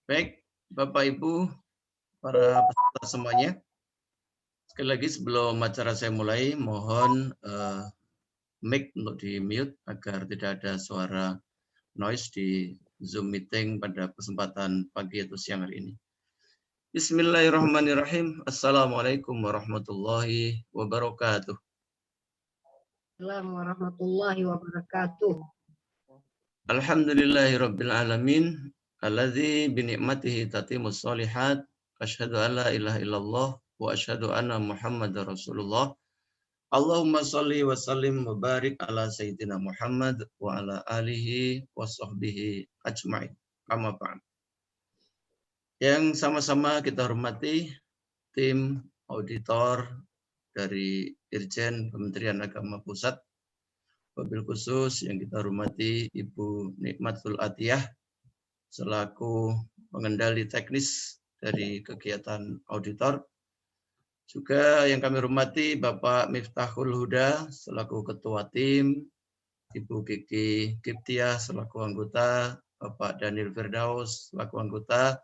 Baik, Bapak Ibu, para peserta semuanya. Sekali lagi sebelum acara saya mulai, mohon mic untuk di-mute agar tidak ada suara noise di Zoom meeting pada kesempatan pagi atau siang hari ini. Bismillahirrahmanirrahim. Assalamualaikum warahmatullahi wabarakatuh. Assalamualaikum warahmatullahi wabarakatuh. Alhamdulillahirabbil alamin. Alladzi bi ni'matihi tatimmus shalihat. Asyhadu an la ilaha illallah wa asyhadu anna Muhammadar Rasulullah. Allahumma sholli wa sallim wa barik ala sayyidina Muhammad wa ala alihi wa sahbihi ajma'in. Kama ba'd. Yang sama-sama kita hormati tim auditor dari Dirjen Kementerian Agama Pusat, wabil khusus yang kita hormati Ibu Nikmatul Atiyah selaku pengendali teknis dari kegiatan auditor. Juga yang kami hormati Bapak Miftahul Huda selaku ketua tim, Ibu Kiki Kiptiah selaku anggota, Bapak Daniel Firdaus selaku anggota,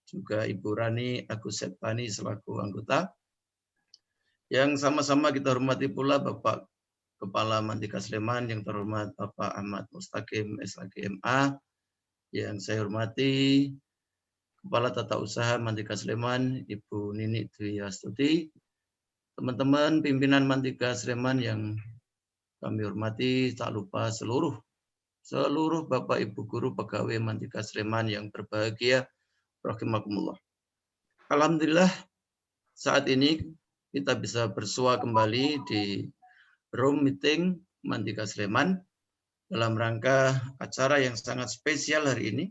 juga Ibu Rani Agus Septani selaku anggota. Yang sama-sama kita hormati pula Bapak Kepala Mandika Sleman yang terhormat Bapak Ahmad Mustaqim SHGMA, yang saya hormati Kepala Tata Usaha Mandika Sleman Ibu Nini Dwi Astuti, teman-teman pimpinan Mandika Sleman yang kami hormati, tak lupa seluruh Bapak Ibu guru pegawai Mandika Sleman yang berbahagia, rahimakumullah. Alhamdulillah saat ini kita bisa bersua kembali di room meeting Mandika Sleman dalam rangka acara yang sangat spesial hari ini,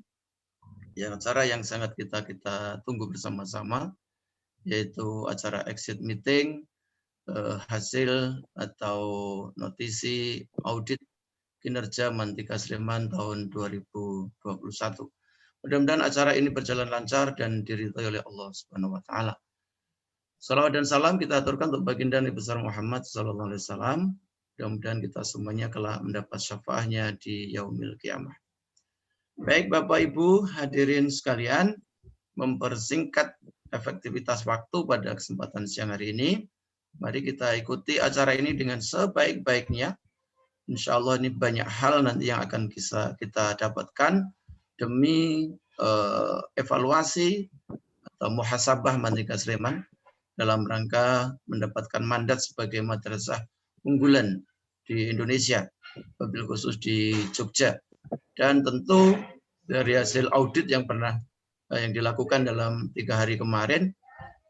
yang acara yang sangat kita tunggu bersama-sama, yaitu acara exit meeting hasil atau notisi audit kinerja Mandika Sleman tahun 2021. Mudah-mudahan acara ini berjalan lancar dan diridhai oleh Allah Subhanahu wa taala. Salawat dan salam kita aturkan untuk baginda Nabi besar Muhammad sallallahu alaihi wasallam. Mudah-mudahan kita semuanya kelak mendapat syafaatnya di yaumil qiyamah. Baik Bapak Ibu hadirin sekalian, mempersingkat efektivitas waktu pada kesempatan siang hari ini, mari kita ikuti acara ini dengan sebaik-baiknya. Insya Allah ini banyak hal nanti yang akan kita dapatkan demi evaluasi atau muhasabah Mandika Sleman dalam rangka mendapatkan mandat sebagai madrasah unggulan di Indonesia, wabil khusus di Jogja. Dan tentu dari hasil audit yang dilakukan dalam 3 hari kemarin,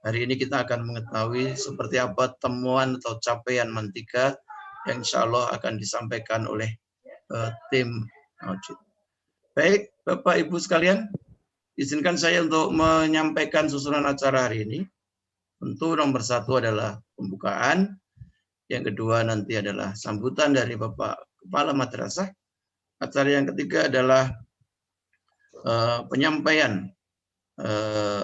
hari ini kita akan mengetahui seperti apa temuan atau capaian Mandika yang insya Allah akan disampaikan oleh tim audit. Baik, Bapak Ibu sekalian, izinkan saya untuk menyampaikan susunan acara hari ini. Tentu nomor 1 adalah pembukaan, yang kedua nanti adalah sambutan dari Bapak Kepala Madrasah. Acara yang ketiga adalah penyampaian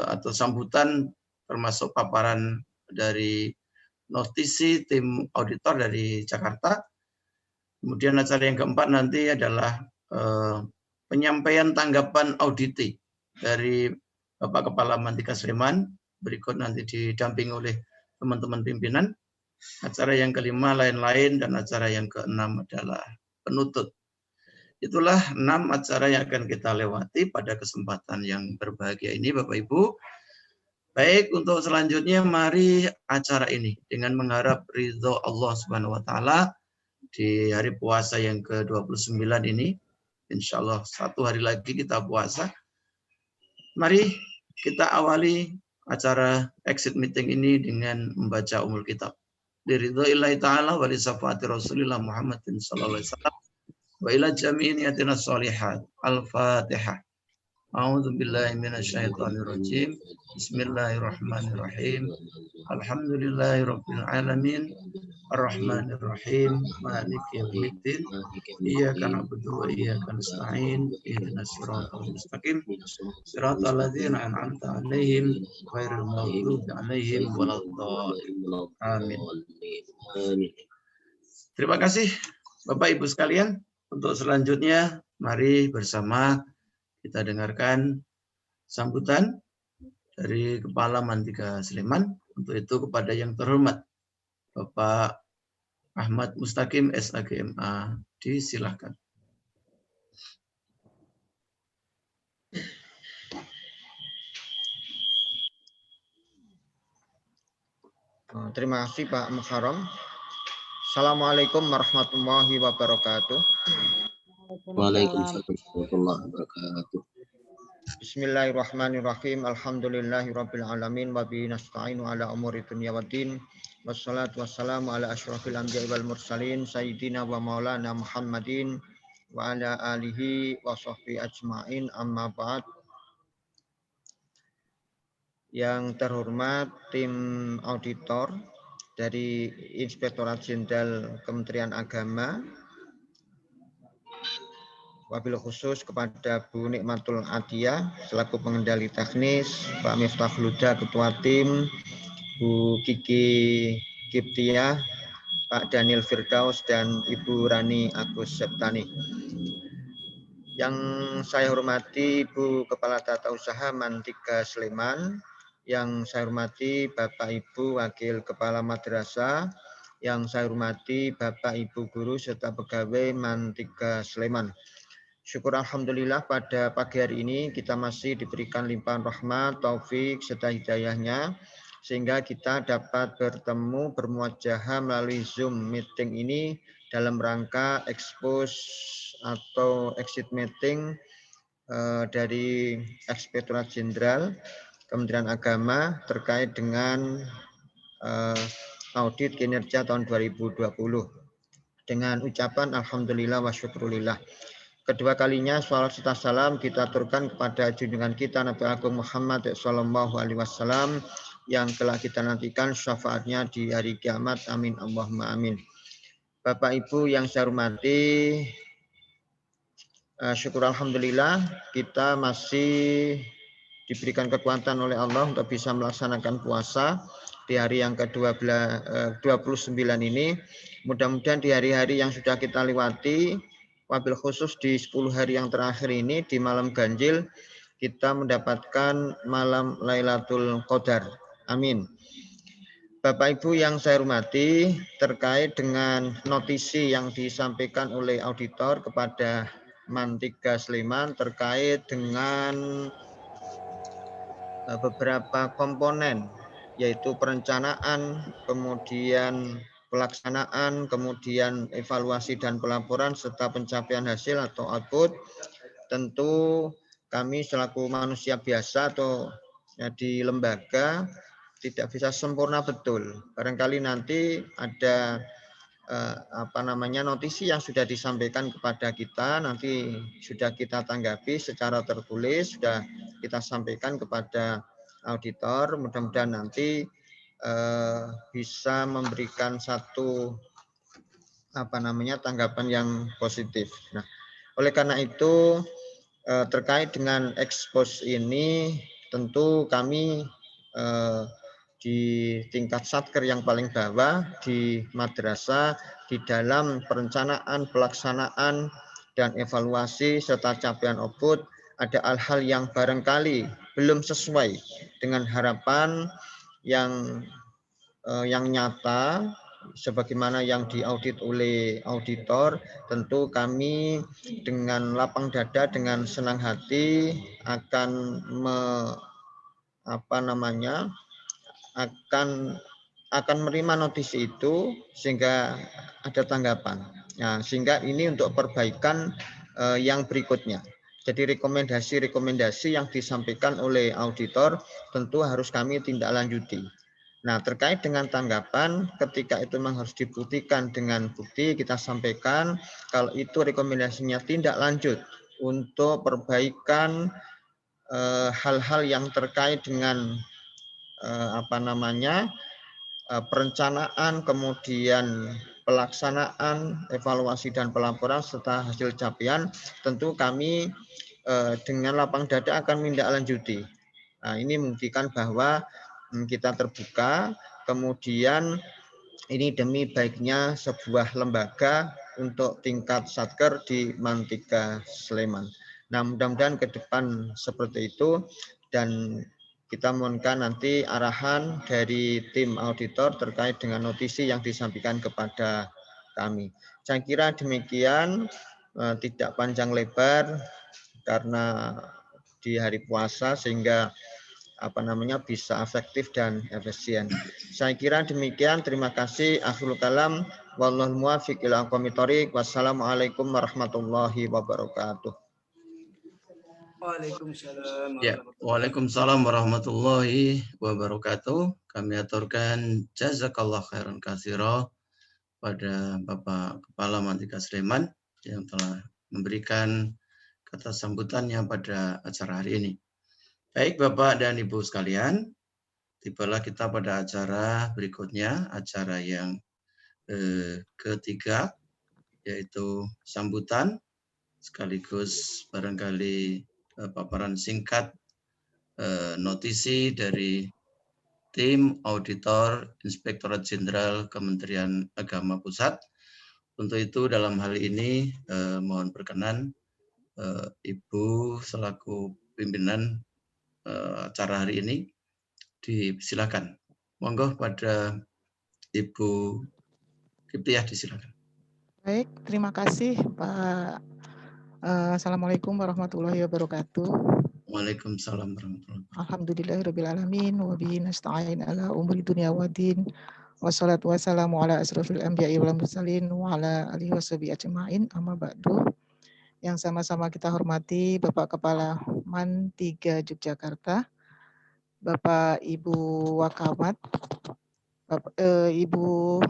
atau sambutan termasuk paparan dari notisi tim auditor dari Jakarta. Kemudian acara yang keempat nanti adalah penyampaian tanggapan auditi dari Bapak Kepala Mandika Sleman. Berikut nanti didampingi oleh teman-teman pimpinan. Acara yang kelima lain-lain, dan acara yang keenam adalah penutup. Itulah 6 acara yang akan kita lewati pada kesempatan yang berbahagia ini Bapak Ibu. Baik, untuk selanjutnya mari acara ini dengan mengharap ridho Allah Subhanahu wa taala di hari puasa yang ke-29 ini. Insya Allah 1 hari lagi kita puasa. Mari kita awali acara exit meeting ini dengan membaca Ummul Kitab. Liridhoillahi ta'ala wa li syafaati Rasulillah Muhammadin sallallahu alaihi wasallam wa ila jami'i niyatina sholihat. Al-Fatihah. A'udzu billahi minasyaitonir rajim. Bismillahirrahmanirrahim. Alhamdulillahirabbil alamin. Ar-Rahmanir Rahim. Maliki yaumiddin. Iyyaka na'budu wa iyyaka nasta'in. Ihdinas siratal mustaqim. Siratal ladzina an'amta 'alaihim ghairil maghdubi 'alaihim waladdallin. Amin. Terima kasih Bapak Ibu sekalian. Untuk selanjutnya mari bersama kita dengarkan sambutan dari Kepala Mantika Sleman. Untuk itu kepada yang terhormat Bapak Ahmad Mustaqim SAGMA, disilahkan. Terima kasih Pak Muharram. Assalamualaikum warahmatullahi wabarakatuh. Waalaikumsalam warahmatullahi wabarakatuh. Bismillahirrahmanirrahim. Alhamdulillahirabbil alamin wa bihi nasta'inu ala umuri dunya waddin. Wassalatu wassalamu ala asyrafil anbiya'i wal mursalin sayyidina wa maulana Muhammadin wa ala alihi wa sahbihi ajmain, amma ba'd. Yang terhormat tim auditor dari Inspektorat Jenderal Kementerian Agama, wabil khusus kepada Bu Nikmatul Atiyah selaku pengendali teknis, Pak Miftahul Huda Ketua Tim, Bu Kiki Kiptiah, Pak Daniel Firdaus, dan Ibu Rani Agus Septani. Yang saya hormati Ibu Kepala Tata Usaha Mantika Sleman, yang saya hormati Bapak Ibu Wakil Kepala Madrasah, yang saya hormati Bapak Ibu Guru serta pegawai Mantika Sleman. Syukur alhamdulillah pada pagi hari ini kita masih diberikan limpahan rahmat, taufik serta hidayahnya sehingga kita dapat bertemu bermuajahah melalui Zoom meeting ini dalam rangka expose atau exit meeting dari Inspektorat Jenderal Kementerian Agama terkait dengan audit kinerja tahun 2020 dengan ucapan alhamdulillah wa syukurillah. Kedua kalinya salawat serta salam kita aturkan kepada junjungan kita Nabi Agung Muhammad sallallahu alaihi wasallam yang telah kita nantikan syafaatnya di hari kiamat. Amin Allahumma amin. Bapak Ibu yang saya hormati, syukur alhamdulillah kita masih diberikan kekuatan oleh Allah untuk bisa melaksanakan puasa di hari yang ke-29 ini. Mudah-mudahan di hari-hari yang sudah kita lewati, wabil khusus di 10 hari yang terakhir ini, di malam ganjil, kita mendapatkan malam Lailatul Qadar. Amin. Bapak Ibu yang saya hormati, terkait dengan notisi yang disampaikan oleh auditor kepada Mantika Sleman terkait dengan beberapa komponen, yaitu perencanaan, kemudian pelaksanaan, kemudian evaluasi dan pelaporan, serta pencapaian hasil atau output. Tentu kami selaku manusia biasa atau ya, di lembaga tidak bisa sempurna betul. Barangkali nanti ada notisi yang sudah disampaikan kepada kita, nanti sudah kita tanggapi secara tertulis, sudah kita sampaikan kepada auditor. Mudah-mudahan nanti bisa memberikan satu tanggapan yang positif. Nah, oleh karena itu terkait dengan expose ini, tentu kami di tingkat satker yang paling bawah di madrasah, di dalam perencanaan, pelaksanaan, dan evaluasi serta capaian output, ada hal-hal yang barangkali belum sesuai dengan harapan yang nyata sebagaimana yang diaudit oleh auditor. Tentu kami dengan lapang dada, dengan senang hati akan akan menerima notisi itu sehingga ada tanggapan. Nah, sehingga ini untuk perbaikan yang berikutnya. Jadi rekomendasi-rekomendasi yang disampaikan oleh auditor tentu harus kami tindak lanjuti. Nah, terkait dengan tanggapan, ketika itu memang harus dibuktikan dengan bukti, kita sampaikan kalau itu rekomendasinya tindak lanjut untuk perbaikan hal-hal yang terkait dengan perencanaan, kemudian pelaksanaan, evaluasi dan pelaporan serta hasil capaian, tentu kami dengan lapang dada akan menindaklanjuti. Nah, ini membuktikan bahwa kita terbuka, kemudian ini demi baiknya sebuah lembaga untuk tingkat satker di Mantika Sleman. Nah, mudah-mudahan ke depan seperti itu, dan kita mohonkan nanti arahan dari tim auditor terkait dengan notisi yang disampaikan kepada kami. Saya kira demikian, tidak panjang lebar karena di hari puasa sehingga bisa efektif dan efisien. Saya kira demikian. Terima kasih. Akhirul kalam. Wallahul muwaffiq ila aqwamit thoriq. Wassalamualaikum warahmatullahi wabarakatuh. Waalaikumsalam. Ya, waalaikumsalam warahmatullahi wabarakatuh. Kami aturkan jazakallah khairan katsira pada Bapak Kepala Mantika Sleman yang telah memberikan kata sambutannya pada acara hari ini. Baik Bapak dan Ibu sekalian, tibalah kita pada acara berikutnya, acara yang ketiga, yaitu sambutan sekaligus barangkali paparan singkat notisi dari tim auditor Inspektorat Jenderal Kementerian Agama Pusat. Untuk itu dalam hal ini mohon berkenan Ibu selaku pimpinan acara hari ini disilakan. Monggo pada Ibu Kiptiah disilakan. Baik, terima kasih Pak. Assalamualaikum warahmatullahi wabarakatuh. Waalaikumsalam warahmatullahi wabarakatuh. Alhamdulillahirrabbilalamin wa bihi nasta'in ala umuri dunya waddin. Wassalatu wassalamu ala asrofil anbiya'i wal mursalin wa ala alihi washabihi ajma'in. Amma ba'du. Yang sama-sama kita hormati Bapak Kepala MAN 3 Yogyakarta, Bapak Ibu Wakamat, Ibu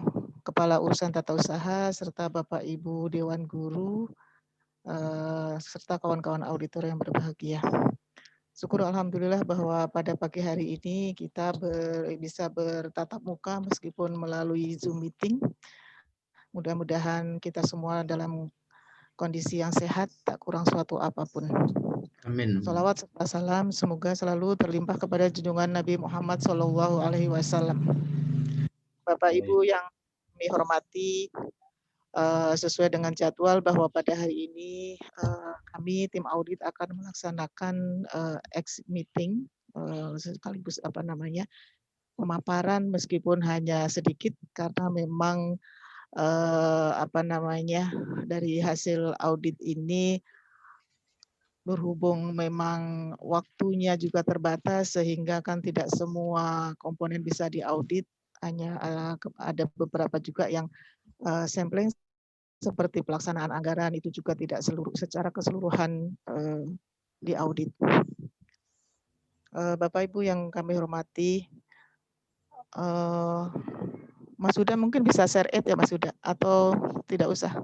Kepala Urusan Tata Usaha, serta Bapak Ibu Dewan Guru, serta kawan-kawan auditor yang berbahagia. Syukur alhamdulillah bahwa pada pagi hari ini kita bisa bertatap muka meskipun melalui Zoom meeting. Mudah-mudahan kita semua dalam kondisi yang sehat, tak kurang suatu apapun. Amin. Salawat serta salam semoga selalu terlimpah kepada junjungan Nabi Muhammad SAW. Bapak Ibu yang kami hormati, sesuai dengan jadwal bahwa pada hari ini kami tim audit akan melaksanakan exit meeting sekaligus pemaparan meskipun hanya sedikit karena memang dari hasil audit ini berhubung memang waktunya juga terbatas sehingga kan tidak semua komponen bisa diaudit, hanya ada beberapa juga yang sampling seperti pelaksanaan anggaran itu juga tidak secara keseluruhan diaudit. Bapak Ibu yang kami hormati, Mas Huda mungkin bisa share it ya Mas Huda, atau tidak usah?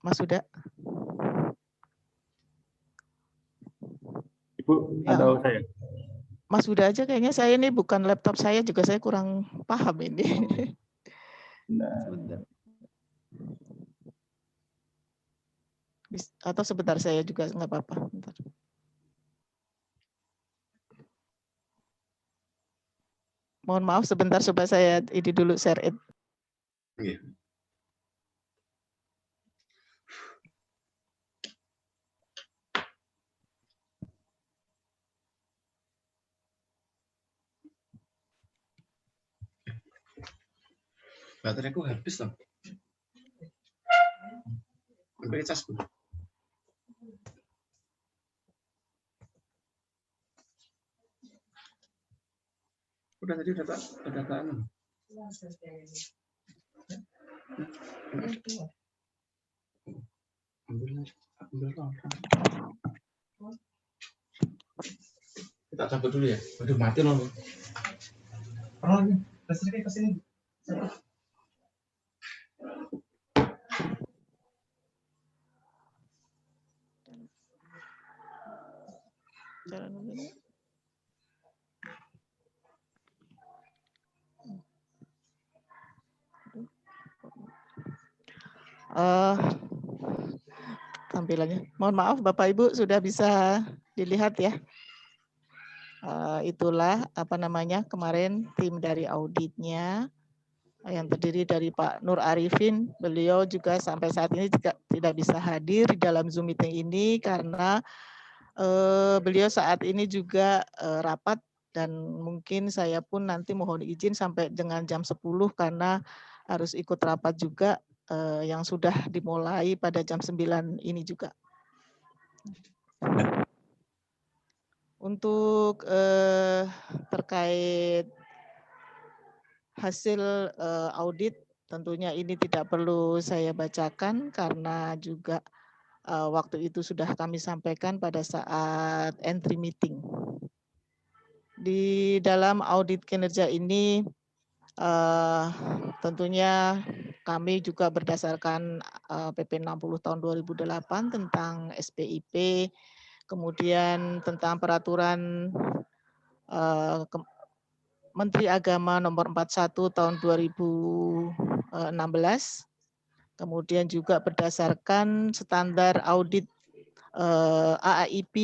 Mas Huda. Ibu atau saya? Mas Huda aja kayaknya, saya ini bukan laptop saya juga saya kurang paham ini. Nah. Atau sebentar saya juga nggak apa-apa. Bentar. Mohon maaf sebentar supaya saya ini dulu share it. Yeah. Bateraiku habis loh. Ambil cas dulu. Udah tadi udah anu. Ambil kita cabut dulu ya. Waduh mati loh. Oh ini, listriknya ke sini. Tampilannya. Mohon maaf Bapak Ibu sudah bisa dilihat ya. Itulah kemarin tim dari auditnya yang terdiri dari Pak Nur Arifin. Beliau juga sampai saat ini tidak bisa hadir di dalam Zoom meeting ini karena beliau saat ini juga rapat, dan mungkin saya pun nanti mohon izin sampai dengan jam 10 karena harus ikut rapat juga yang sudah dimulai pada jam 9 ini juga. Untuk terkait hasil audit, tentunya ini tidak perlu saya bacakan karena juga waktu itu sudah kami sampaikan pada saat entry meeting. Di dalam audit kinerja ini tentunya kami juga berdasarkan PP 60 tahun 2008 tentang SPIP, kemudian tentang peraturan Menteri Agama nomor 41 tahun 2016, kemudian juga berdasarkan standar audit AAIP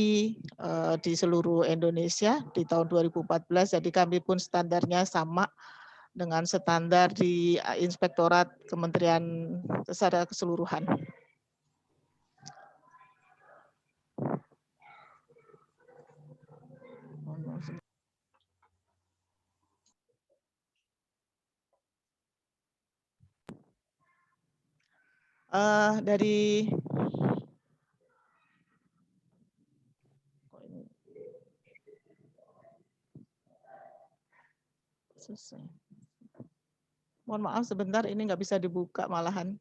di seluruh Indonesia di tahun 2014, jadi kami pun standarnya sama dengan standar di Inspektorat Kementerian secara keseluruhan. Dari mohon maaf sebentar, ini nggak bisa dibuka malahan.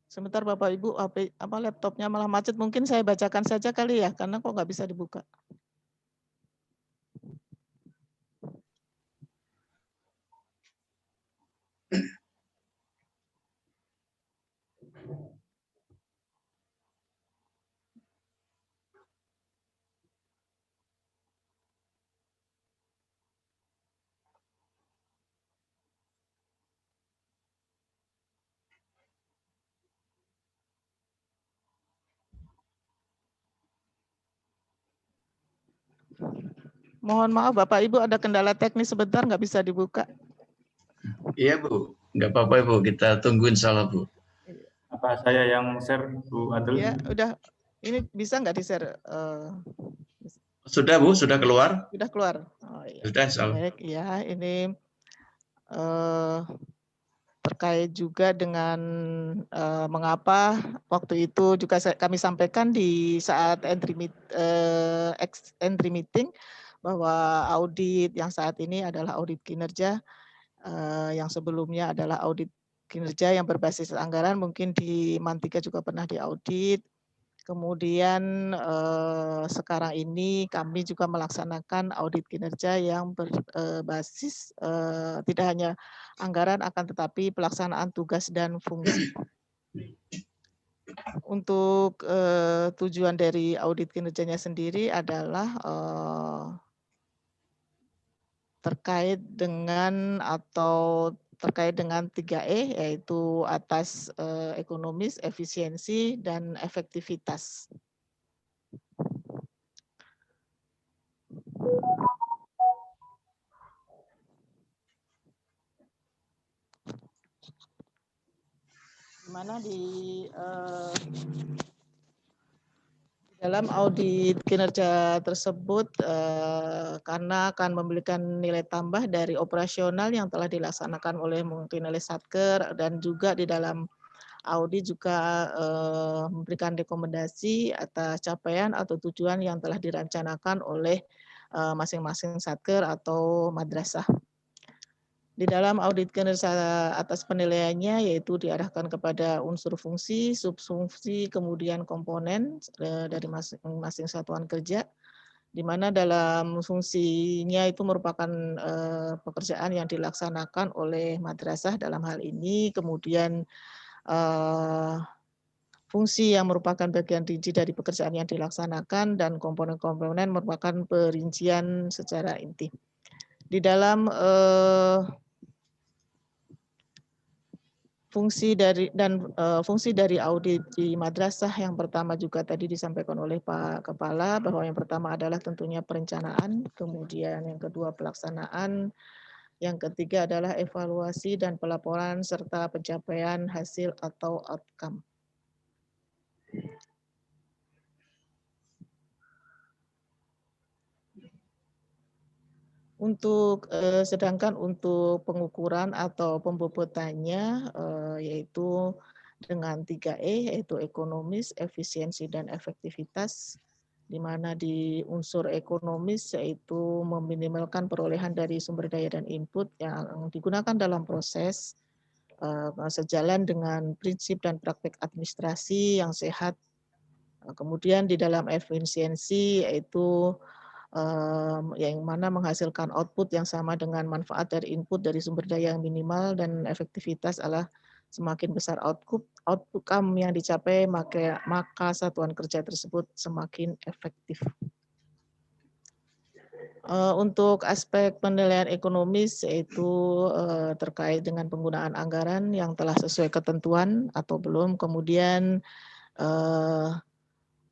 Sebentar Bapak Ibu, laptopnya malah macet, mungkin saya bacakan saja kali ya, karena kok nggak bisa dibuka. Mohon maaf Bapak Ibu, ada kendala teknis sebentar, nggak bisa dibuka. Iya Bu, nggak apa-apa Bu, kita tungguin salah Bu. Apa saya yang share Bu Adul? Ya udah, ini bisa nggak di-share? Sudah Bu, sudah keluar? Sudah keluar. Oh, iya. Sudah salah. Baik ya, ini terkait juga dengan mengapa waktu itu juga kami sampaikan di saat entry meeting bahwa audit yang saat ini adalah audit kinerja, yang sebelumnya adalah audit kinerja yang berbasis anggaran, mungkin di Mantika juga pernah diaudit. Kemudian sekarang ini kami juga melaksanakan audit kinerja yang berbasis tidak hanya anggaran akan tetapi pelaksanaan tugas dan fungsi. Untuk tujuan dari audit kinerjanya sendiri adalah terkait dengan 3E, yaitu atas ekonomis, efisiensi, dan efektivitas. Dimana di dalam audit kinerja tersebut karena akan memberikan nilai tambah dari operasional yang telah dilaksanakan oleh multinilai Satker, dan juga di dalam audit juga memberikan rekomendasi atas capaian atau tujuan yang telah dirancanakan oleh masing-masing Satker atau madrasah. Di dalam audit kinerja atas penilaiannya yaitu diarahkan kepada unsur fungsi, subfungsi, kemudian komponen dari masing-masing satuan kerja, di mana dalam fungsinya itu merupakan pekerjaan yang dilaksanakan oleh madrasah dalam hal ini, kemudian fungsi yang merupakan bagian rinci dari pekerjaan yang dilaksanakan, dan komponen-komponen merupakan perincian secara inti. Di dalam fungsi dari audit di madrasah yang pertama juga tadi disampaikan oleh Pak Kepala, bahwa yang pertama adalah tentunya perencanaan, kemudian yang kedua pelaksanaan, yang ketiga adalah evaluasi dan pelaporan serta pencapaian hasil atau outcome. Sedangkan untuk pengukuran atau pembobotannya yaitu dengan 3E, yaitu ekonomis, efisiensi, dan efektivitas, di mana di unsur ekonomis yaitu meminimalkan perolehan dari sumber daya dan input yang digunakan dalam proses sejalan dengan prinsip dan praktek administrasi yang sehat. Kemudian di dalam efisiensi yaitu yang mana menghasilkan output yang sama dengan manfaat dari input dari sumber daya yang minimal, dan efektivitas adalah semakin besar outcome yang dicapai maka satuan kerja tersebut semakin efektif. Untuk aspek penilaian ekonomis yaitu terkait dengan penggunaan anggaran yang telah sesuai ketentuan atau belum, kemudian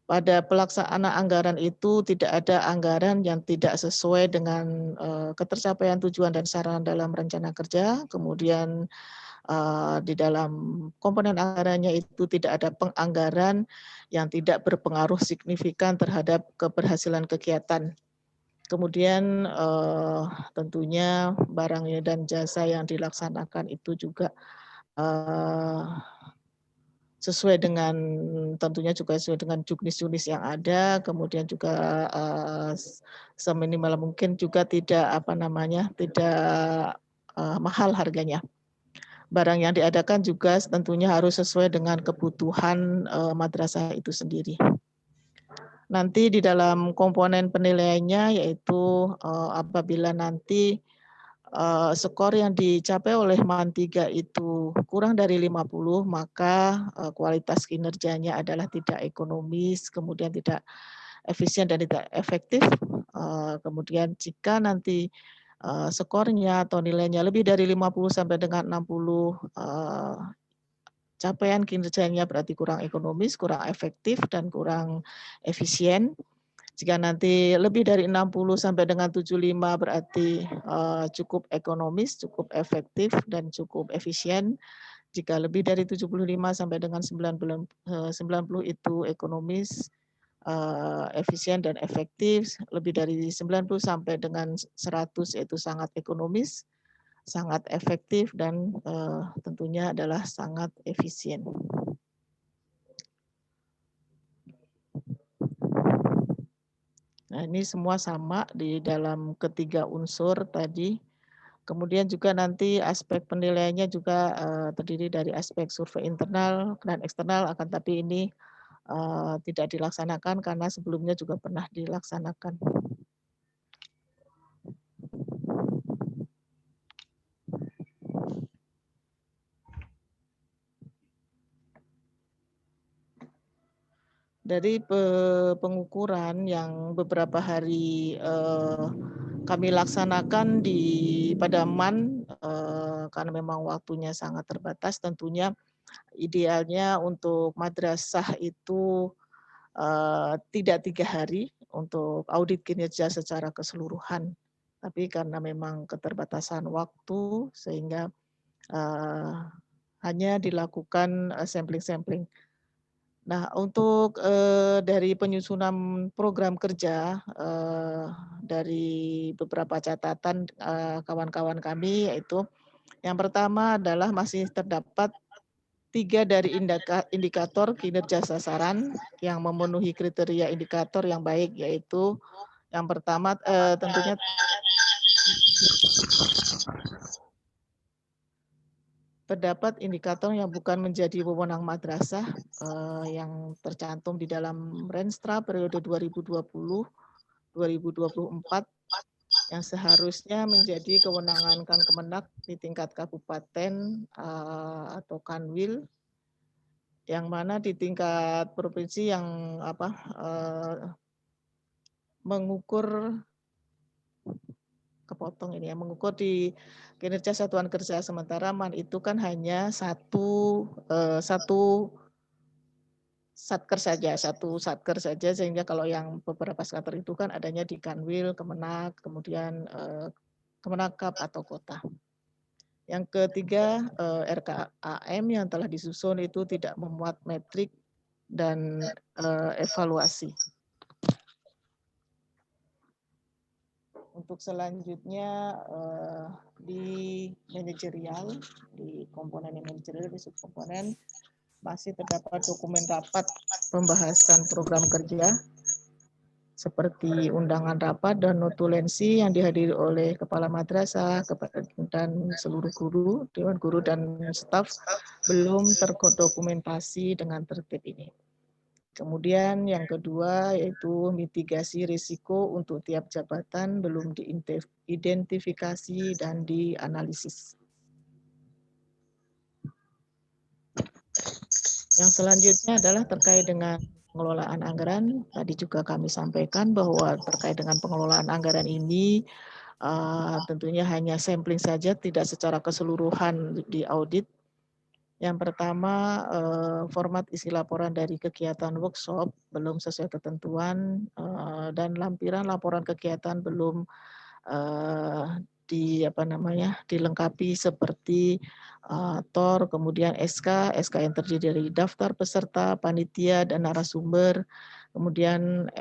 pada pelaksanaan anggaran itu tidak ada anggaran yang tidak sesuai dengan ketercapaian tujuan dan sasaran dalam rencana kerja. Kemudian di dalam komponen anggarannya itu tidak ada penganggaran yang tidak berpengaruh signifikan terhadap keberhasilan kegiatan. Kemudian tentunya barang dan jasa yang dilaksanakan itu juga sesuai dengan tentunya juga sesuai dengan juknis yang ada, kemudian juga seminimal mungkin juga tidak tidak mahal harganya. Barang yang diadakan juga tentunya harus sesuai dengan kebutuhan madrasah itu sendiri. Nanti di dalam komponen penilaiannya yaitu apabila nanti skor yang dicapai oleh MAN 3 itu kurang dari 50, maka kualitas kinerjanya adalah tidak ekonomis, kemudian tidak efisien dan tidak efektif. Kemudian jika nanti skornya atau nilainya lebih dari 50 sampai dengan 60, capaian kinerjanya berarti kurang ekonomis, kurang efektif, dan kurang efisien. Jika nanti lebih dari 60 sampai dengan 75 berarti cukup ekonomis, cukup efektif, dan cukup efisien. Jika lebih dari 75 sampai dengan 90 itu ekonomis, efisien, dan efektif. Lebih dari 90 sampai dengan 100 itu sangat ekonomis, sangat efektif, dan tentunya adalah sangat efisien. Nah, ini semua sama di dalam ketiga unsur tadi. Kemudian juga nanti aspek penilaiannya juga terdiri dari aspek survei internal dan eksternal, akan tapi ini tidak dilaksanakan karena sebelumnya juga pernah dilaksanakan. Dari pengukuran yang beberapa hari kami laksanakan pada MAN, karena memang waktunya sangat terbatas, tentunya idealnya untuk madrasah itu tidak 3 hari untuk audit kinerja secara keseluruhan. Tapi karena memang keterbatasan waktu sehingga hanya dilakukan sampling-sampling. Nah, untuk dari penyusunan program kerja dari beberapa catatan kawan-kawan kami, yaitu yang pertama adalah masih terdapat 3 dari indikator kinerja sasaran yang memenuhi kriteria indikator yang baik, yaitu yang pertama tentunya terdapat indikator yang bukan menjadi wewenang madrasah yang tercantum di dalam Renstra periode 2020-2024 yang seharusnya menjadi kewenangan Kemenak di tingkat kabupaten atau Kanwil, yang mana di tingkat provinsi yang mengukur kepotong ini ya, mengukur di kinerja satuan kerja, sementara MAN itu kan hanya satu satker saja, sehingga kalau yang beberapa satker itu kan adanya di Kanwil, Kemenak, kemudian Kemenakap atau kota. Yang ketiga, RKAM yang telah disusun itu tidak memuat metrik dan evaluasi. Untuk selanjutnya di manajerial, di komponen manajerial, di subkomponen masih terdapat dokumen rapat pembahasan program kerja seperti undangan rapat dan notulensi yang dihadiri oleh kepala madrasah dan seluruh guru, dewan guru dan staf belum terdokumentasi dengan tertib ini. Kemudian yang kedua yaitu mitigasi risiko untuk tiap jabatan belum diidentifikasi dan dianalisis. Yang selanjutnya adalah terkait dengan pengelolaan anggaran. Tadi juga kami sampaikan bahwa terkait dengan pengelolaan anggaran ini tentunya hanya sampling saja, tidak secara keseluruhan di audit. Yang pertama, format isi laporan dari kegiatan workshop belum sesuai ketentuan dan lampiran laporan kegiatan belum dilengkapi seperti TOR, kemudian SK yang terdiri dari daftar peserta, panitia, dan narasumber, kemudian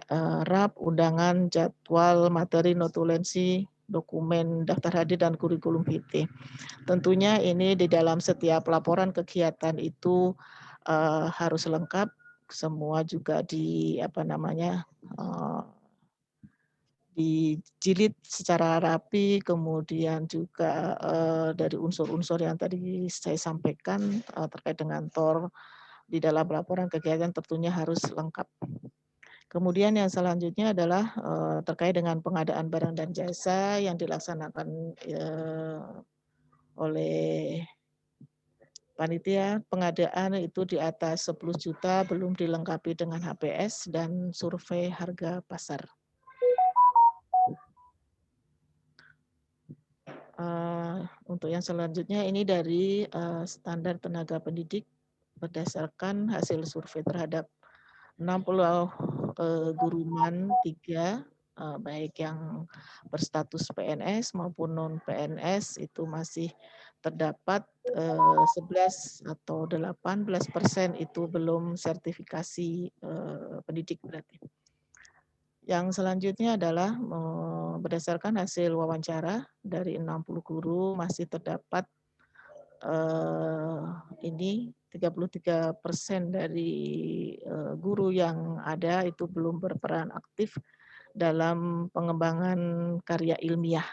RAP, undangan, jadwal, materi, notulensi, dokumen daftar hadir, dan kurikulum PT. Tentunya ini di dalam setiap laporan kegiatan itu harus lengkap, semua juga dijilid secara rapi, kemudian juga dari unsur-unsur yang tadi saya sampaikan terkait dengan TOR di dalam laporan kegiatan tentunya harus lengkap. Kemudian yang selanjutnya adalah terkait dengan pengadaan barang dan jasa yang dilaksanakan oleh panitia. Pengadaan itu di atas 10 juta belum dilengkapi dengan HPS dan survei harga pasar. Untuk yang selanjutnya ini dari standar tenaga pendidik berdasarkan hasil survei terhadap 60 guru MAN 3, baik yang berstatus PNS maupun non PNS itu masih terdapat 11 atau 18% itu belum sertifikasi pendidik berarti. Yang selanjutnya adalah berdasarkan hasil wawancara dari 60 guru masih terdapat 33% dari guru yang ada itu belum berperan aktif dalam pengembangan karya ilmiah.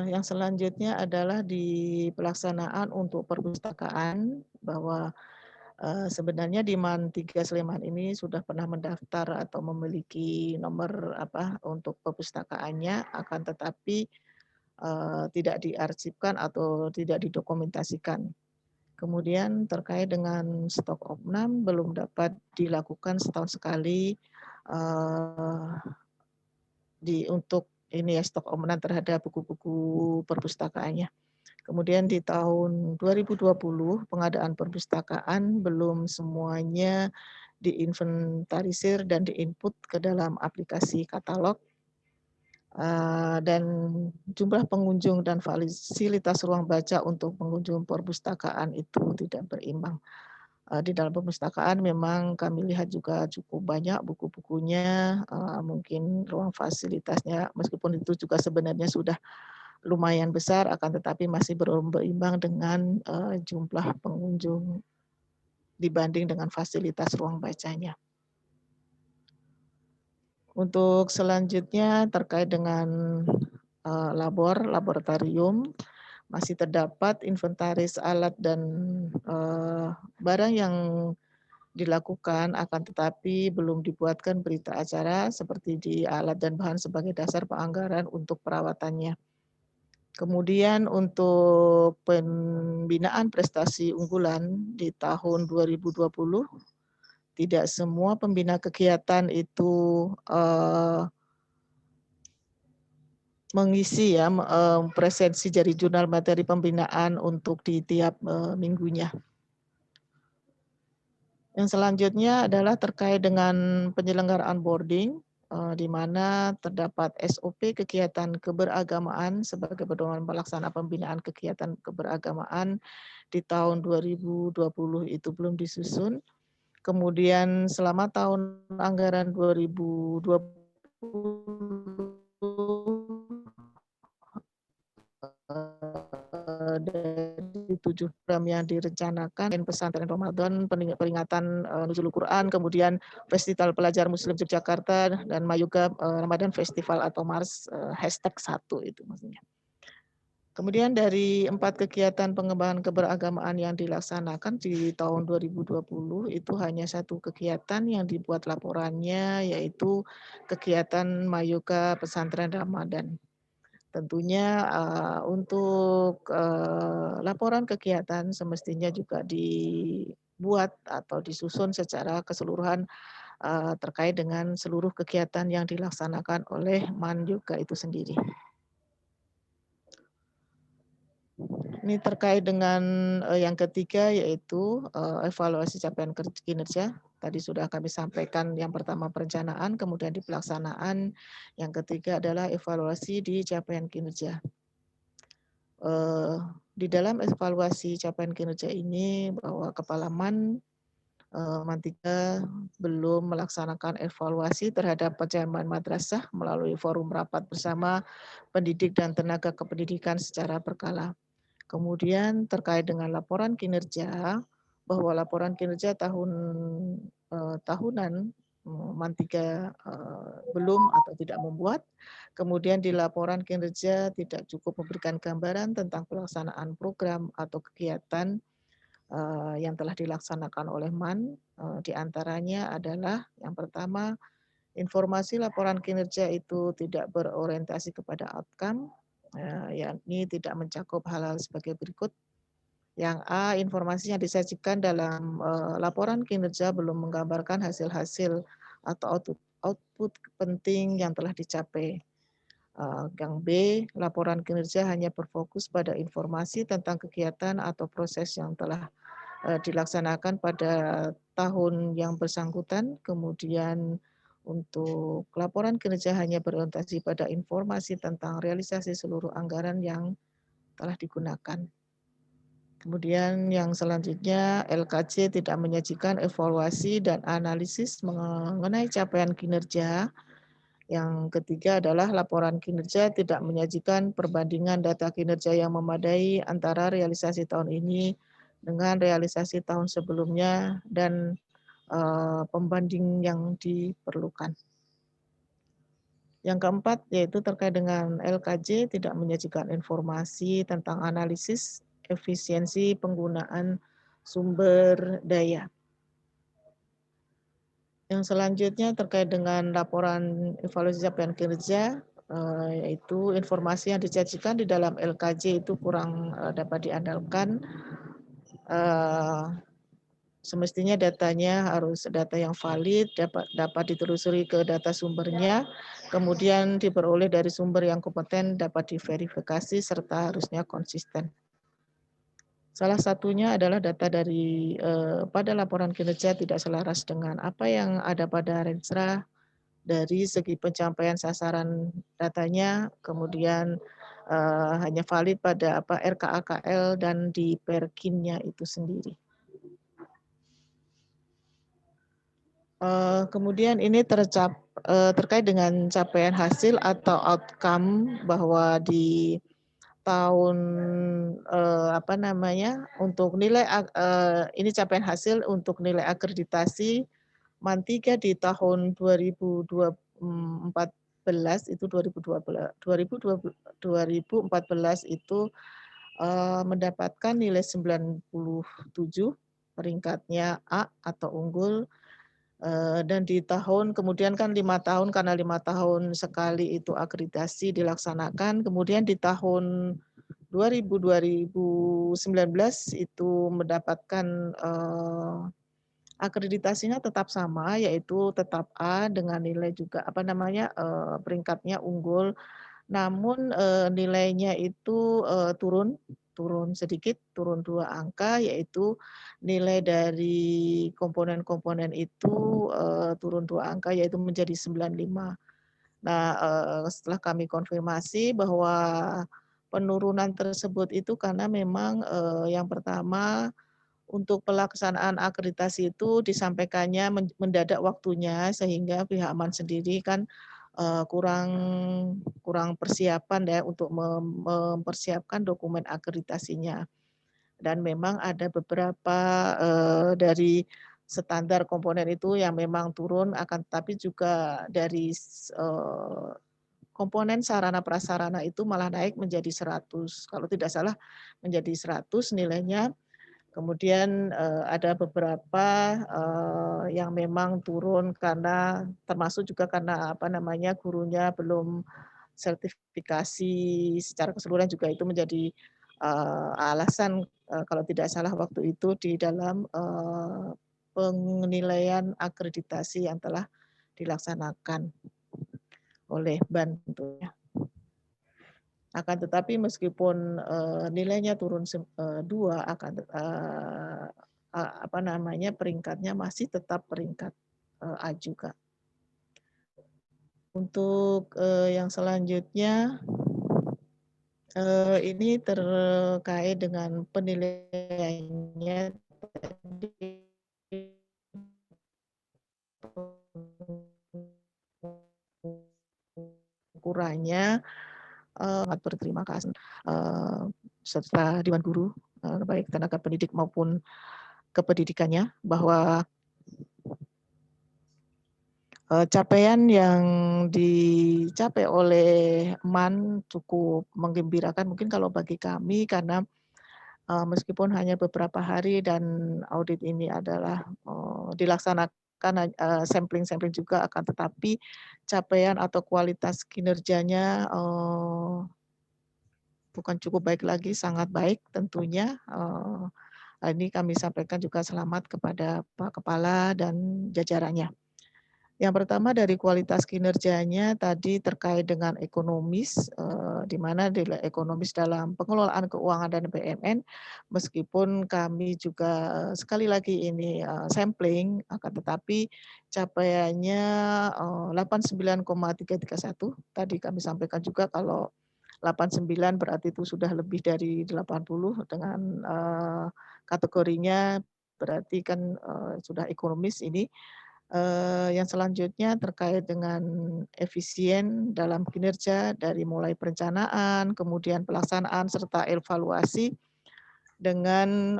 Yang selanjutnya adalah di pelaksanaan untuk perpustakaan, bahwa sebenarnya di MAN 3 Sleman ini sudah pernah mendaftar atau memiliki nomor untuk perpustakaannya, akan tetapi tidak diarsipkan atau tidak didokumentasikan. Kemudian terkait dengan stok opnam belum dapat dilakukan setahun sekali untuk stok opnam terhadap buku-buku perpustakaannya. Kemudian di tahun 2020 pengadaan perpustakaan belum semuanya diinventarisir dan diinput ke dalam aplikasi katalog, dan jumlah pengunjung dan fasilitas ruang baca untuk pengunjung perpustakaan itu tidak berimbang. Di dalam perpustakaan memang kami lihat juga cukup banyak buku-bukunya, mungkin ruang fasilitasnya meskipun itu juga sebenarnya sudah lumayan besar, akan tetapi masih belum berimbang dengan jumlah pengunjung dibanding dengan fasilitas ruang bacanya. Untuk selanjutnya terkait dengan laboratorium, masih terdapat inventaris alat dan barang yang dilakukan, akan tetapi belum dibuatkan berita acara seperti di alat dan bahan sebagai dasar penganggaran untuk perawatannya. Kemudian untuk pembinaan prestasi unggulan di tahun 2020 tidak semua pembina kegiatan itu mengisi ya presensi dari jurnal materi pembinaan untuk di tiap minggunya. Yang selanjutnya adalah terkait dengan penyelenggaraan boarding, di mana terdapat SOP kegiatan keberagamaan sebagai pedoman pelaksana pembinaan kegiatan keberagamaan di tahun 2020 itu belum disusun. Kemudian selama tahun anggaran 2020 dari 7 program yang direncanakan, pesantren Ramadan, peringatan Nuzulul Quran, kemudian Festival Pelajar Muslim Yogyakarta, dan Mayuga Ramadan Festival atau Mars #1 itu maksudnya. Kemudian dari 4 kegiatan pengembangan keberagamaan yang dilaksanakan di tahun 2020 itu hanya 1 kegiatan yang dibuat laporannya, yaitu kegiatan Mayuga Pesantren Ramadan. Tentunya untuk laporan kegiatan semestinya juga dibuat atau disusun secara keseluruhan terkait dengan seluruh kegiatan yang dilaksanakan oleh MAN Yoga itu sendiri. Ini terkait dengan yang ketiga, yaitu evaluasi capaian kinerja. Tadi sudah kami sampaikan, yang pertama perencanaan, kemudian di pelaksanaan, yang ketiga adalah evaluasi di capaian kinerja. Di dalam evaluasi capaian kinerja ini, bahwa Kepala MAN 3 belum melaksanakan evaluasi terhadap penjaman madrasah melalui forum rapat bersama pendidik dan tenaga kependidikan secara berkala. Kemudian terkait dengan laporan kinerja, bahwa laporan kinerja tahunan MAN 3 belum atau tidak membuat. Kemudian di laporan kinerja tidak cukup memberikan gambaran tentang pelaksanaan program atau kegiatan yang telah dilaksanakan oleh MAN. Di antaranya adalah yang pertama, informasi laporan kinerja itu tidak berorientasi kepada outcome, yakni tidak mencakup hal-hal sebagai berikut. Yang A, informasi yang disajikan dalam laporan kinerja belum menggambarkan hasil-hasil atau output penting yang telah dicapai. Yang B, laporan kinerja hanya berfokus pada informasi tentang kegiatan atau proses yang telah dilaksanakan pada tahun yang bersangkutan. Kemudian untuk laporan kinerja hanya berorientasi pada informasi tentang realisasi seluruh anggaran yang telah digunakan. Kemudian yang selanjutnya, LKJ tidak menyajikan evaluasi dan analisis mengenai capaian kinerja. Yang ketiga adalah laporan kinerja tidak menyajikan perbandingan data kinerja yang memadai antara realisasi tahun ini dengan realisasi tahun sebelumnya dan pembanding yang diperlukan. Yang keempat yaitu terkait dengan LKJ tidak menyajikan informasi tentang analisis efisiensi penggunaan sumber daya. Yang selanjutnya terkait dengan laporan evaluasi capaian kinerja, yaitu informasi yang disajikan di dalam LKJ itu kurang dapat diandalkan. Semestinya datanya harus data yang valid, dapat ditelusuri ke data sumbernya, kemudian diperoleh dari sumber yang kompeten, dapat diverifikasi, serta harusnya konsisten. Salah satunya adalah data dari pada laporan kinerja tidak selaras dengan apa yang ada pada Rensra dari segi pencapaian sasaran datanya, kemudian hanya valid pada RKAKL dan di Perkinnya itu sendiri. Kemudian ini terkait dengan capaian hasil atau outcome, bahwa di tahun untuk nilai ini capaian hasil untuk nilai akreditasi MAN 3 di tahun 2014 itu 2014 itu mendapatkan nilai 97, peringkatnya A atau unggul. Dan di tahun kemudian kan 5 tahun, karena 5 tahun sekali itu akreditasi dilaksanakan. Kemudian di tahun 2019 itu mendapatkan Akreditasinya tetap sama, yaitu tetap A dengan nilai juga peringkatnya unggul. Namun nilainya itu turun sedikit, turun 2 angka, yaitu nilai dari komponen-komponen itu turun 2 angka, yaitu menjadi 95. Nah, setelah kami konfirmasi bahwa penurunan tersebut itu karena memang yang pertama untuk pelaksanaan akreditasi itu disampaikannya mendadak waktunya, sehingga pihak MAN sendiri kan kurang persiapan ya untuk mempersiapkan dokumen akreditasinya. Dan memang ada beberapa dari standar komponen itu yang memang turun, akan tetapi juga dari komponen sarana prasarana itu malah naik menjadi 100. Kalau tidak salah menjadi 100 nilainya. Kemudian ada beberapa yang memang turun karena termasuk juga karena gurunya belum sertifikasi secara keseluruhan, juga itu menjadi alasan kalau tidak salah waktu itu di dalam penilaian akreditasi yang telah dilaksanakan oleh BAN tentunya. Akan tetapi meskipun nilainya turun 2, peringkatnya masih tetap peringkat A juga. Untuk yang selanjutnya ini terkait dengan penilaiannya tadi, ukurannya sangat berterima kasih serta Dewan Guru, baik tenaga pendidik maupun kependidikannya, bahwa capaian yang dicapai oleh MAN cukup menggembirakan mungkin kalau bagi kami, karena meskipun hanya beberapa hari dan audit ini adalah dilaksanakan sampling juga, akan tetapi capaian atau kualitas kinerjanya bukan cukup baik lagi, sangat baik tentunya. Ini kami sampaikan juga selamat kepada Pak Kepala dan jajarannya. Yang pertama dari kualitas kinerjanya tadi terkait dengan ekonomis, di mana ekonomis dalam pengelolaan keuangan dan BUMN, meskipun kami juga sekali lagi ini sampling, akan tetapi capaiannya 89,331. Tadi kami sampaikan juga kalau 89 berarti itu sudah lebih dari 80 dengan kategorinya, berarti kan sudah ekonomis ini. Yang selanjutnya terkait dengan efisien dalam kinerja dari mulai perencanaan, kemudian pelaksanaan serta evaluasi dengan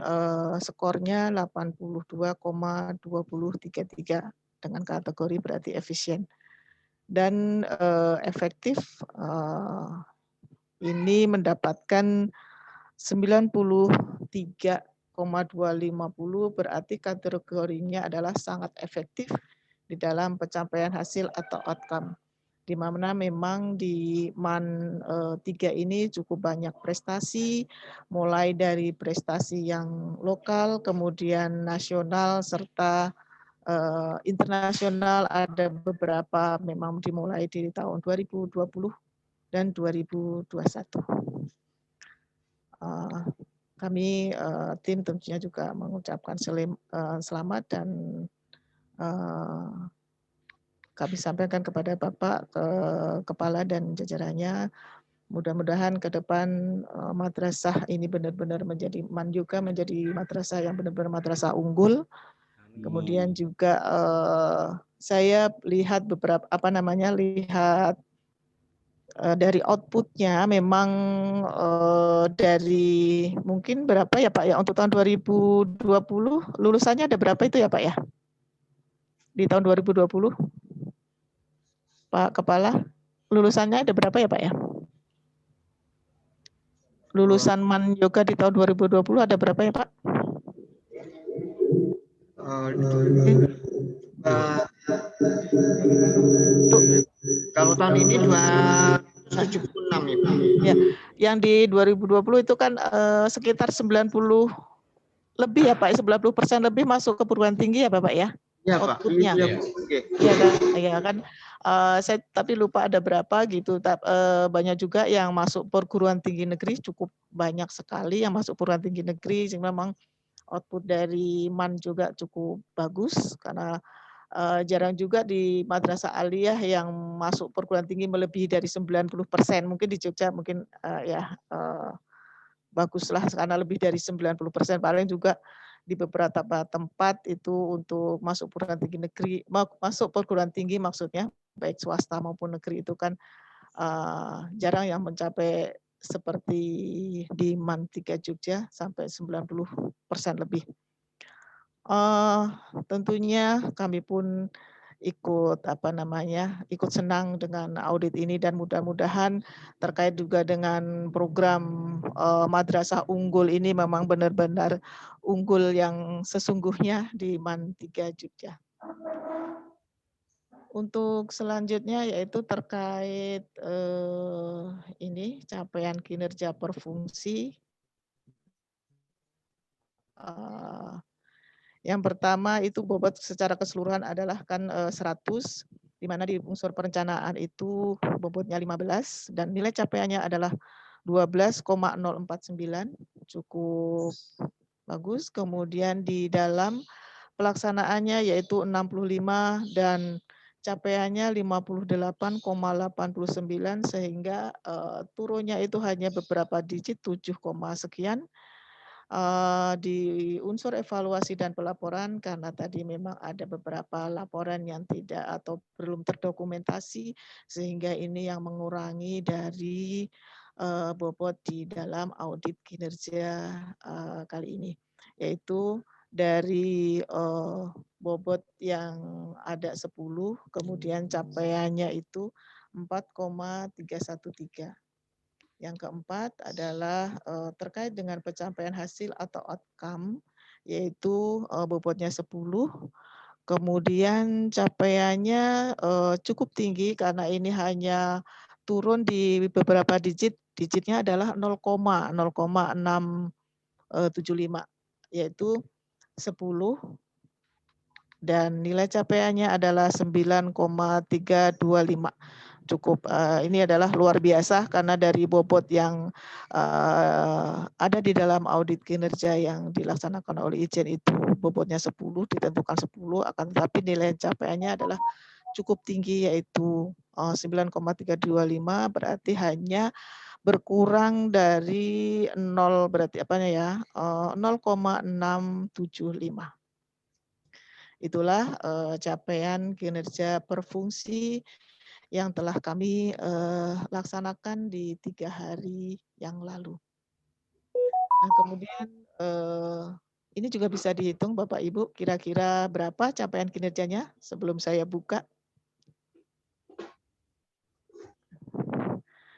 skornya 82,2033 dengan kategori berarti efisien. Dan efektif ini mendapatkan 93,250, berarti kategorinya adalah sangat efektif di dalam pencapaian hasil atau outcome. Di mana memang di MAN 3 ini cukup banyak prestasi, mulai dari prestasi yang lokal, kemudian nasional, serta internasional. Ada beberapa memang dimulai di tahun 2020 dan 2021. Kami tim tentunya juga mengucapkan selamat dan kami sampaikan kepada Bapak Kepala dan jajarannya, mudah-mudahan ke depan madrasah ini benar-benar menjadi MAN juga menjadi madrasah yang benar-benar madrasah unggul. Kemudian juga saya lihat dari outputnya memang dari mungkin berapa ya Pak ya, untuk tahun 2020 lulusannya ada berapa itu ya Pak ya? Di tahun 2020 Pak Kepala, lulusannya ada berapa ya Pak ya? Lulusan MAN Yoga di tahun 2020 ada berapa ya Pak? Kalau tahun ini 276 ya Pak. Ya, yang di 2020 itu kan sekitar 90 lebih ya Pak, 90% lebih masuk ke perguruan tinggi ya Bapak ya? Ya Pak, Outputnya. iya Bu. Oke. Iya kan, ya kan. Saya tapi lupa ada berapa gitu. Banyak juga yang masuk perguruan tinggi negeri, cukup banyak sekali yang masuk perguruan tinggi negeri. Sehingga memang output dari MAN juga cukup bagus karena jarang juga di madrasah aliyah yang masuk perguruan tinggi melebihi dari 90%. Mungkin di Jogja mungkin baguslah karena lebih dari 90%. Paling juga di beberapa tempat itu untuk masuk perguruan tinggi negeri, masuk perguruan tinggi maksudnya, baik swasta maupun negeri itu kan jarang yang mencapai seperti di MAN 3 Jogja sampai 90% lebih. Tentunya kami pun ikut ikut senang dengan audit ini dan mudah-mudahan terkait juga dengan program madrasah unggul ini memang benar-benar unggul yang sesungguhnya di MAN 3 Jogja. Untuk selanjutnya yaitu terkait ini capaian kinerja per fungsi. Yang pertama itu bobot secara keseluruhan adalah kan 100, di mana di unsur perencanaan itu bobotnya 15 dan nilai capaiannya adalah 12,049, cukup bagus. Kemudian di dalam pelaksanaannya yaitu 65 dan capaiannya 58,89 sehingga turunnya itu hanya beberapa digit 7, sekian. Di unsur evaluasi dan pelaporan karena tadi memang ada beberapa laporan yang tidak atau belum terdokumentasi sehingga ini yang mengurangi dari bobot di dalam audit kinerja kali ini, yaitu dari bobot yang ada 10 kemudian capaiannya itu 4,313. Yang keempat adalah terkait dengan pencapaian hasil atau outcome, yaitu bobotnya 10, kemudian capaiannya cukup tinggi karena ini hanya turun di beberapa digit, digitnya adalah 0,0675, yaitu 10, dan nilai capaiannya adalah 9,325. Cukup ini adalah luar biasa karena dari bobot yang ada di dalam audit kinerja yang dilaksanakan oleh Ijen itu bobotnya 10, ditentukan 10, akan tetapi nilai capaiannya adalah cukup tinggi yaitu 9,325, berarti hanya berkurang dari 0, berarti 0,675. Itulah capaian kinerja per fungsi yang telah kami laksanakan di 3 hari yang lalu. Nah, kemudian ini juga bisa dihitung Bapak Ibu, kira-kira berapa capaian kinerjanya sebelum saya buka.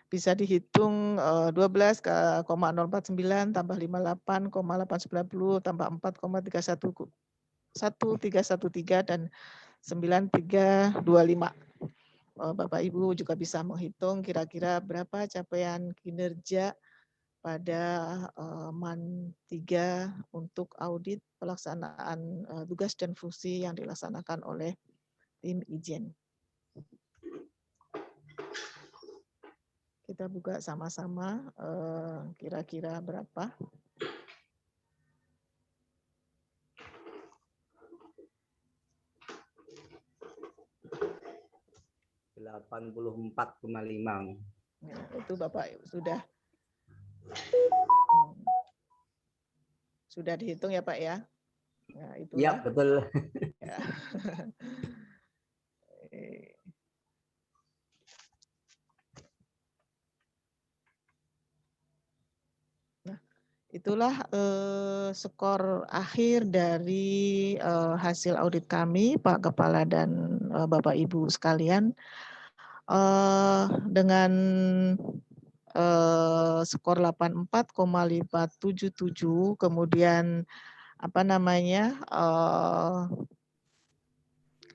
Bisa dihitung 12,049 tambah 58,890 tambah 4,313 dan 9325. Bapak Ibu juga bisa menghitung kira-kira berapa capaian kinerja pada MAN 3 untuk audit pelaksanaan tugas dan fungsi yang dilaksanakan oleh tim Ijen. Kita buka sama-sama kira-kira berapa. $84,5. Nah, itu Bapak sudah dihitung ya Pak ya? Nah, itulah. Iya, betul. Ya. Nah, itulah skor akhir dari hasil audit kami, Pak Kepala dan Bapak Ibu sekalian. Dengan skor 84,577, kemudian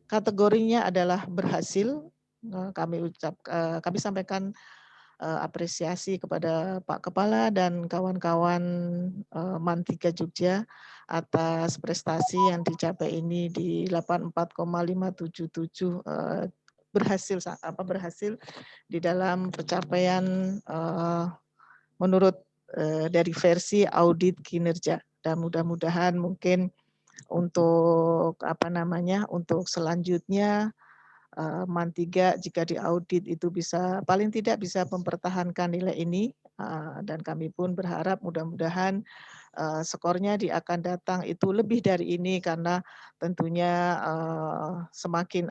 kategorinya adalah berhasil. Kami sampaikan apresiasi kepada Pak Kepala dan kawan-kawan MAN 3 Jogja atas prestasi yang dicapai ini di 84,577 berhasil di dalam pencapaian menurut dari versi audit kinerja, dan mudah-mudahan mungkin untuk untuk selanjutnya MAN 3 jika diaudit itu bisa paling tidak bisa mempertahankan nilai ini, dan kami pun berharap mudah-mudahan skornya di akan datang itu lebih dari ini, karena tentunya semakin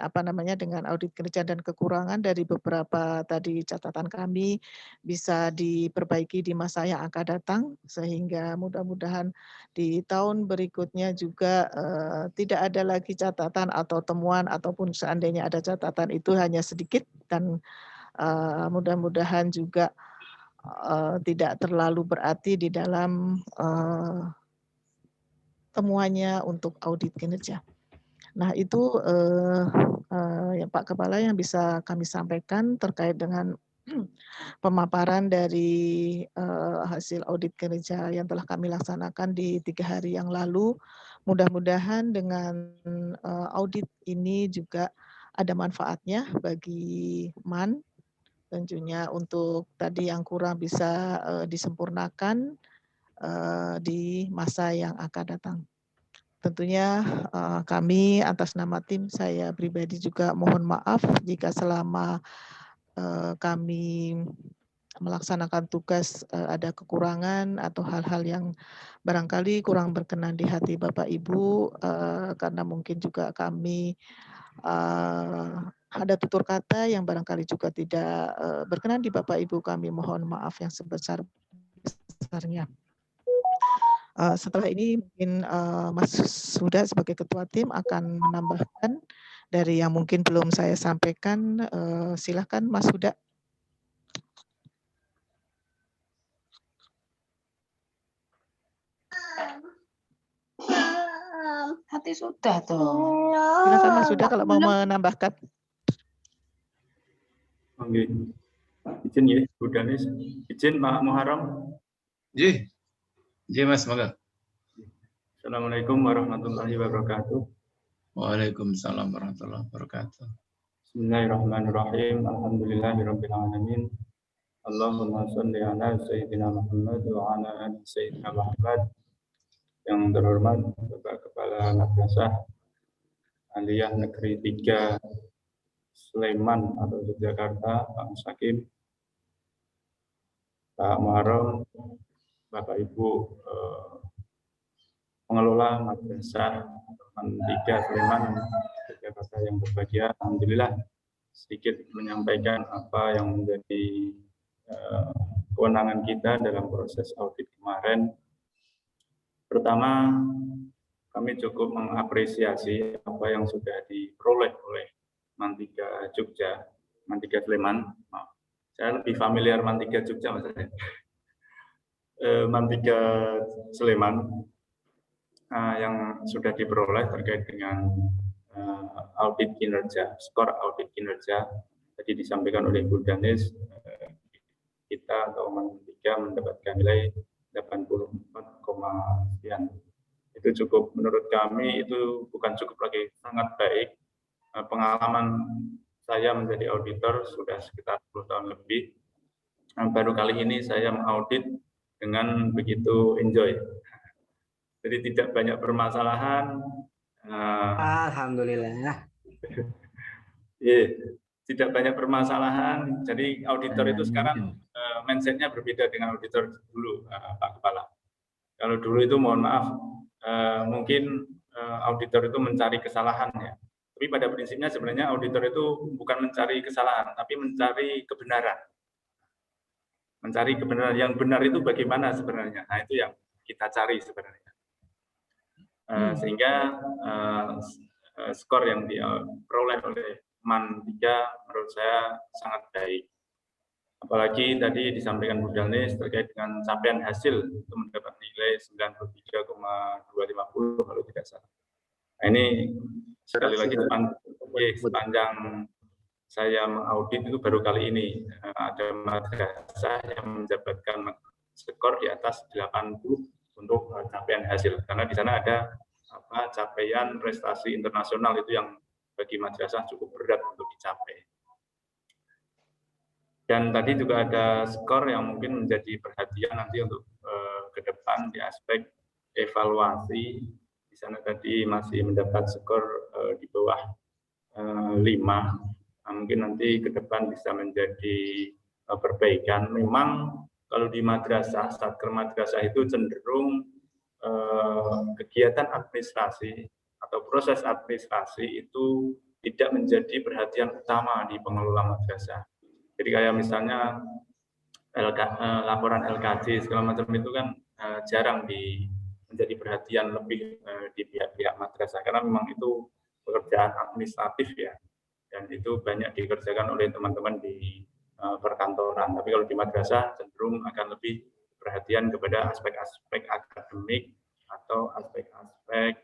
dengan audit kinerja dan kekurangan dari beberapa tadi catatan kami bisa diperbaiki di masa yang akan datang, sehingga mudah-mudahan di tahun berikutnya juga tidak ada lagi catatan atau temuan, ataupun seandainya ada catatan itu hanya sedikit, dan mudah-mudahan juga tidak terlalu berarti di dalam temuannya untuk audit kinerja. Nah, itu ya Pak Kepala yang bisa kami sampaikan terkait dengan pemaparan dari hasil audit kinerja yang telah kami laksanakan di 3 hari yang lalu. Mudah-mudahan dengan audit ini juga ada manfaatnya bagi MAN, tentunya untuk tadi yang kurang bisa disempurnakan di masa yang akan datang. Tentunya kami atas nama tim saya pribadi juga mohon maaf jika selama kami melaksanakan tugas ada kekurangan atau hal-hal yang barangkali kurang berkenan di hati Bapak Ibu, karena mungkin juga kami ada tutur kata yang barangkali juga tidak berkenan di Bapak Ibu, kami mohon maaf yang sebesar-besarnya. Setelah ini mungkin Mas Huda sebagai Ketua Tim akan menambahkan dari yang mungkin belum saya sampaikan. Silakan Mas Huda. Hati sudah tuh. Silakan Mas Huda kalau mau menambahkan. Oke. Izin ya, Bu Danis. Izin Pak Muharram. Ji Mas, mangga. Assalamualaikum warahmatullahi wabarakatuh. Waalaikumsalam warahmatullahi wabarakatuh. Bismillahirrahmanirrahim. Alhamdulillahirabbil alamin. Allahumma shalli ala sayyidina Muhammad wa ala ali sayyidina Muhammad. Yang terhormat Bapak Kepala Madrasah Aliyah Negeri 3 Sleman atau Yogyakarta, Pak Musakim, Pak Muharram, Bapak Ibu pengelola Madrasah MAN 3 Sleman Yogyakarta yang berbahagia. Alhamdulillah sedikit menyampaikan apa yang menjadi kewenangan kita dalam proses audit kemarin. Pertama, kami cukup mengapresiasi apa yang sudah diperoleh oleh MAN 3 Jogja, MAN 3 Sleman. Maaf, saya lebih familiar MAN 3 Jogja maksudnya. MAN 3 Sleman yang sudah diperoleh terkait dengan audit kinerja, skor audit kinerja. Tadi disampaikan oleh Bu Danis, kita atau MAN 3 mendapatkan nilai 84, sekian. Itu cukup, menurut kami itu bukan cukup lagi, sangat baik. Pengalaman saya menjadi auditor sudah sekitar 10 tahun lebih. Baru kali ini saya mengaudit dengan begitu enjoy. Jadi tidak banyak permasalahan. Alhamdulillah. Tidak banyak permasalahan. Jadi auditor itu sekarang mindset-nya berbeda dengan auditor dulu, Pak Kepala. Kalau dulu itu mohon maaf, mungkin auditor itu mencari kesalahan ya. Tapi pada prinsipnya sebenarnya auditor itu bukan mencari kesalahan, tapi mencari kebenaran. Mencari kebenaran, yang benar itu bagaimana sebenarnya. Nah itu yang kita cari sebenarnya. Sehingga skor yang diperoleh oleh MAN 3 menurut saya sangat baik. Apalagi tadi disampaikan Bu Danis terkait dengan capaian hasil itu mendapat nilai 93,250 kalau tidak salah. Nah, ini sekali lagi saya mengaudit itu baru kali ini ada madrasah yang mendapatkan skor di atas 80 untuk capaian hasil, karena di sana ada capaian prestasi internasional itu yang bagi madrasah cukup berat untuk dicapai. Dan tadi juga ada skor yang mungkin menjadi perhatian nanti untuk ke depan di aspek evaluasi. Di sana tadi masih mendapat skor di bawah 5. Nah, mungkin nanti ke depan bisa menjadi perbaikan. Memang kalau di madrasah, satker madrasah itu cenderung kegiatan administrasi atau proses administrasi itu tidak menjadi perhatian utama di pengelola madrasah. Jadi kayak misalnya laporan LKJ segala macam itu kan jarang menjadi perhatian lebih di pihak-pihak madrasah, karena memang itu pekerjaan administratif ya, dan itu banyak dikerjakan oleh teman-teman di perkantoran. Tapi kalau di madrasah cenderung akan lebih perhatian kepada aspek-aspek akademik atau aspek-aspek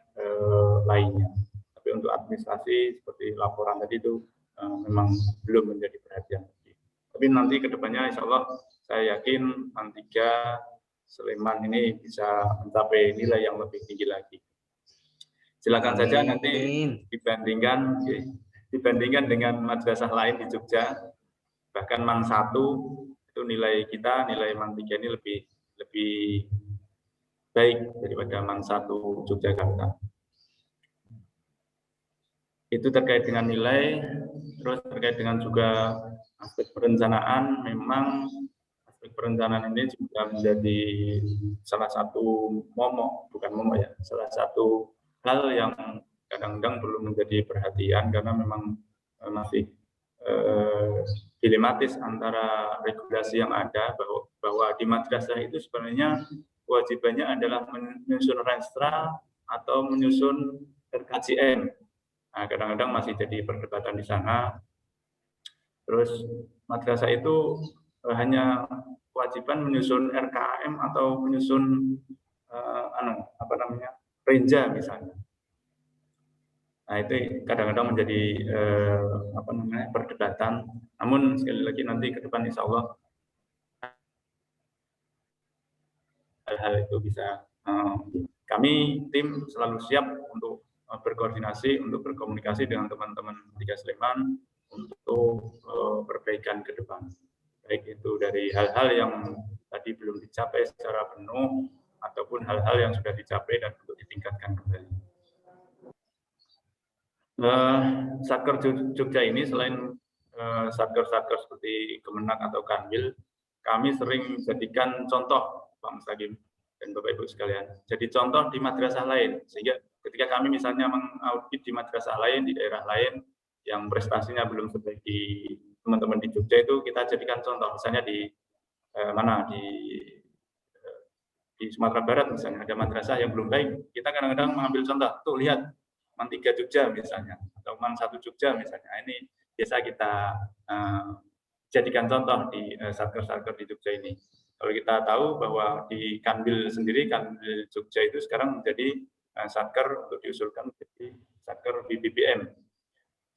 lainnya. Tapi untuk administrasi seperti laporan tadi itu memang belum menjadi perhatian. Tapi nanti kedepannya insya Allah saya yakin N3 Sleman ini bisa mencapai nilai yang lebih tinggi lagi. Silakan saja nanti dibandingkan dengan madrasah lain di Jogja, bahkan Mang 1 itu nilai Mang 3 ini lebih baik daripada Mang 1 Yogyakarta. Itu terkait dengan nilai. Terus terkait dengan juga aspek perencanaan, memang aspek perencanaan ini juga menjadi salah satu salah satu hal yang kadang-kadang perlu menjadi perhatian, karena memang masih dilematis antara regulasi yang ada bahwa di madrasah itu sebenarnya kewajibannya adalah menyusun renstra atau menyusun RKJM. Nah, kadang-kadang masih jadi perdebatan di sana. Terus madrasah itu hanya kewajiban menyusun RKM atau menyusun renja misalnya. Nah, itu kadang-kadang menjadi perdebatan. Namun sekali lagi nanti ke depan insya Allah hal-hal itu bisa kami tim selalu siap untuk berkoordinasi, untuk berkomunikasi dengan teman-teman N3 Sleman untuk perbaikan ke depan. Baik itu dari hal-hal yang tadi belum dicapai secara penuh ataupun hal-hal yang sudah dicapai dan untuk ditingkatkan kembali. Satker Jogja ini selain satker-satker seperti Kemenak atau Kanwil, kami sering jadikan contoh Pak Mustaqim dan Bapak Ibu sekalian. Jadi contoh di madrasah lain, sehingga ketika kami misalnya mengaudit di madrasah lain, di daerah lain yang prestasinya belum sebaik di teman-teman di Jogja, itu kita jadikan contoh. Misalnya di di Sumatera Barat misalnya ada madrasah yang belum baik, kita kadang-kadang mengambil contoh. Tuh lihat Man 3 Jogja misalnya, atau Man 1 Jogja misalnya. Ini biasa kita jadikan contoh di satker-satker di Jogja ini. Kalau kita tahu bahwa di Kanwil sendiri, Kanwil Jogja itu sekarang menjadi satker untuk diusulkan menjadi satker BBBM.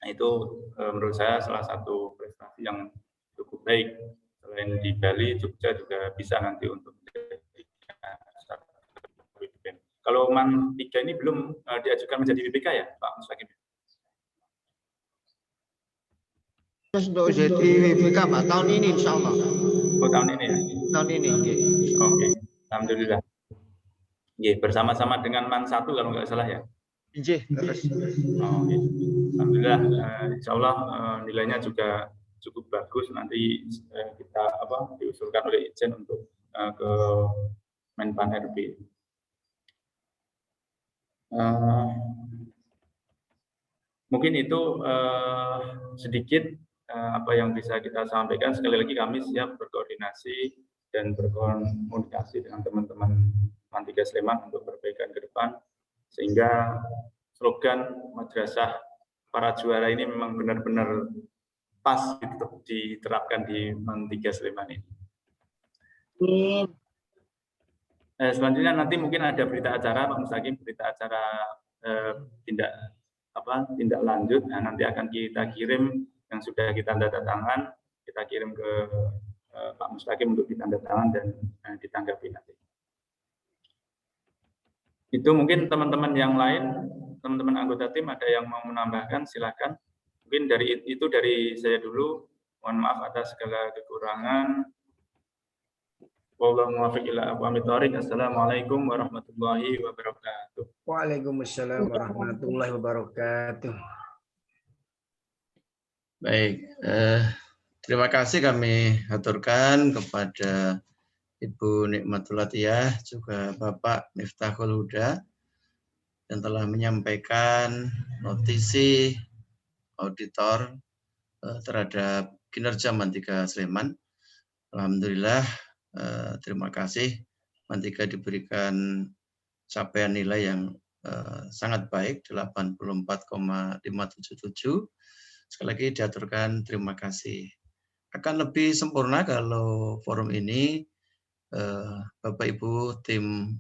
Nah, itu menurut saya salah satu prestasi yang cukup baik. Selain di Bali, Jogja juga bisa nanti untuk menjadi satker BBBM. Kalau Man 3 ini belum diajukan menjadi BPK ya, Pak Mustaqim? Terus untuk jadi BPK Pak, tahun ini insya Allah. Oh, tahun ini ya? Tahun ini. Oke, alhamdulillah. Bersama-sama dengan Man 1 kalau nggak salah ya? Terus. Okay. Alhamdulillah, insya Allah nilainya juga cukup bagus. Nanti kita diusulkan oleh Ijen untuk ke Menpan RB. Mungkin itu sedikit apa yang bisa kita sampaikan. Sekali lagi kami siap berkoordinasi dan berkomunikasi dengan teman-teman Man 3 Sleman untuk perbaikan ke depan, sehingga slogan madrasah para juara ini memang benar-benar pas diterapkan di Man 3 Sleman ini. Selanjutnya nanti mungkin ada berita acara Pak Mustaqim, berita acara tindak lanjut. Nah, nanti akan kita kirim yang sudah kita tanda tangan, kita kirim ke Pak Mustaqim untuk ditanda tangan dan ditanggapi nanti. Itu mungkin teman-teman yang lain, teman-teman anggota tim ada yang mau menambahkan, silakan. Mungkin dari saya dulu. Mohon maaf atas segala kekurangan. Wallahu muwaffiq ila aqwamit thoriq. Assalamualaikum warahmatullahi wabarakatuh. Waalaikumsalam warahmatullahi wabarakatuh. Baik, terima kasih kami aturkan kepada Ibu Nikmatul Atiyah, juga Bapak Miftahul Huda, yang telah menyampaikan notisi auditor terhadap kinerja Mantiga Sleman. Alhamdulillah, terima kasih. Mantiga diberikan capaian nilai yang sangat baik, 84,577. Sekali lagi diaturkan terima kasih. Akan lebih sempurna kalau forum ini Bapak Ibu tim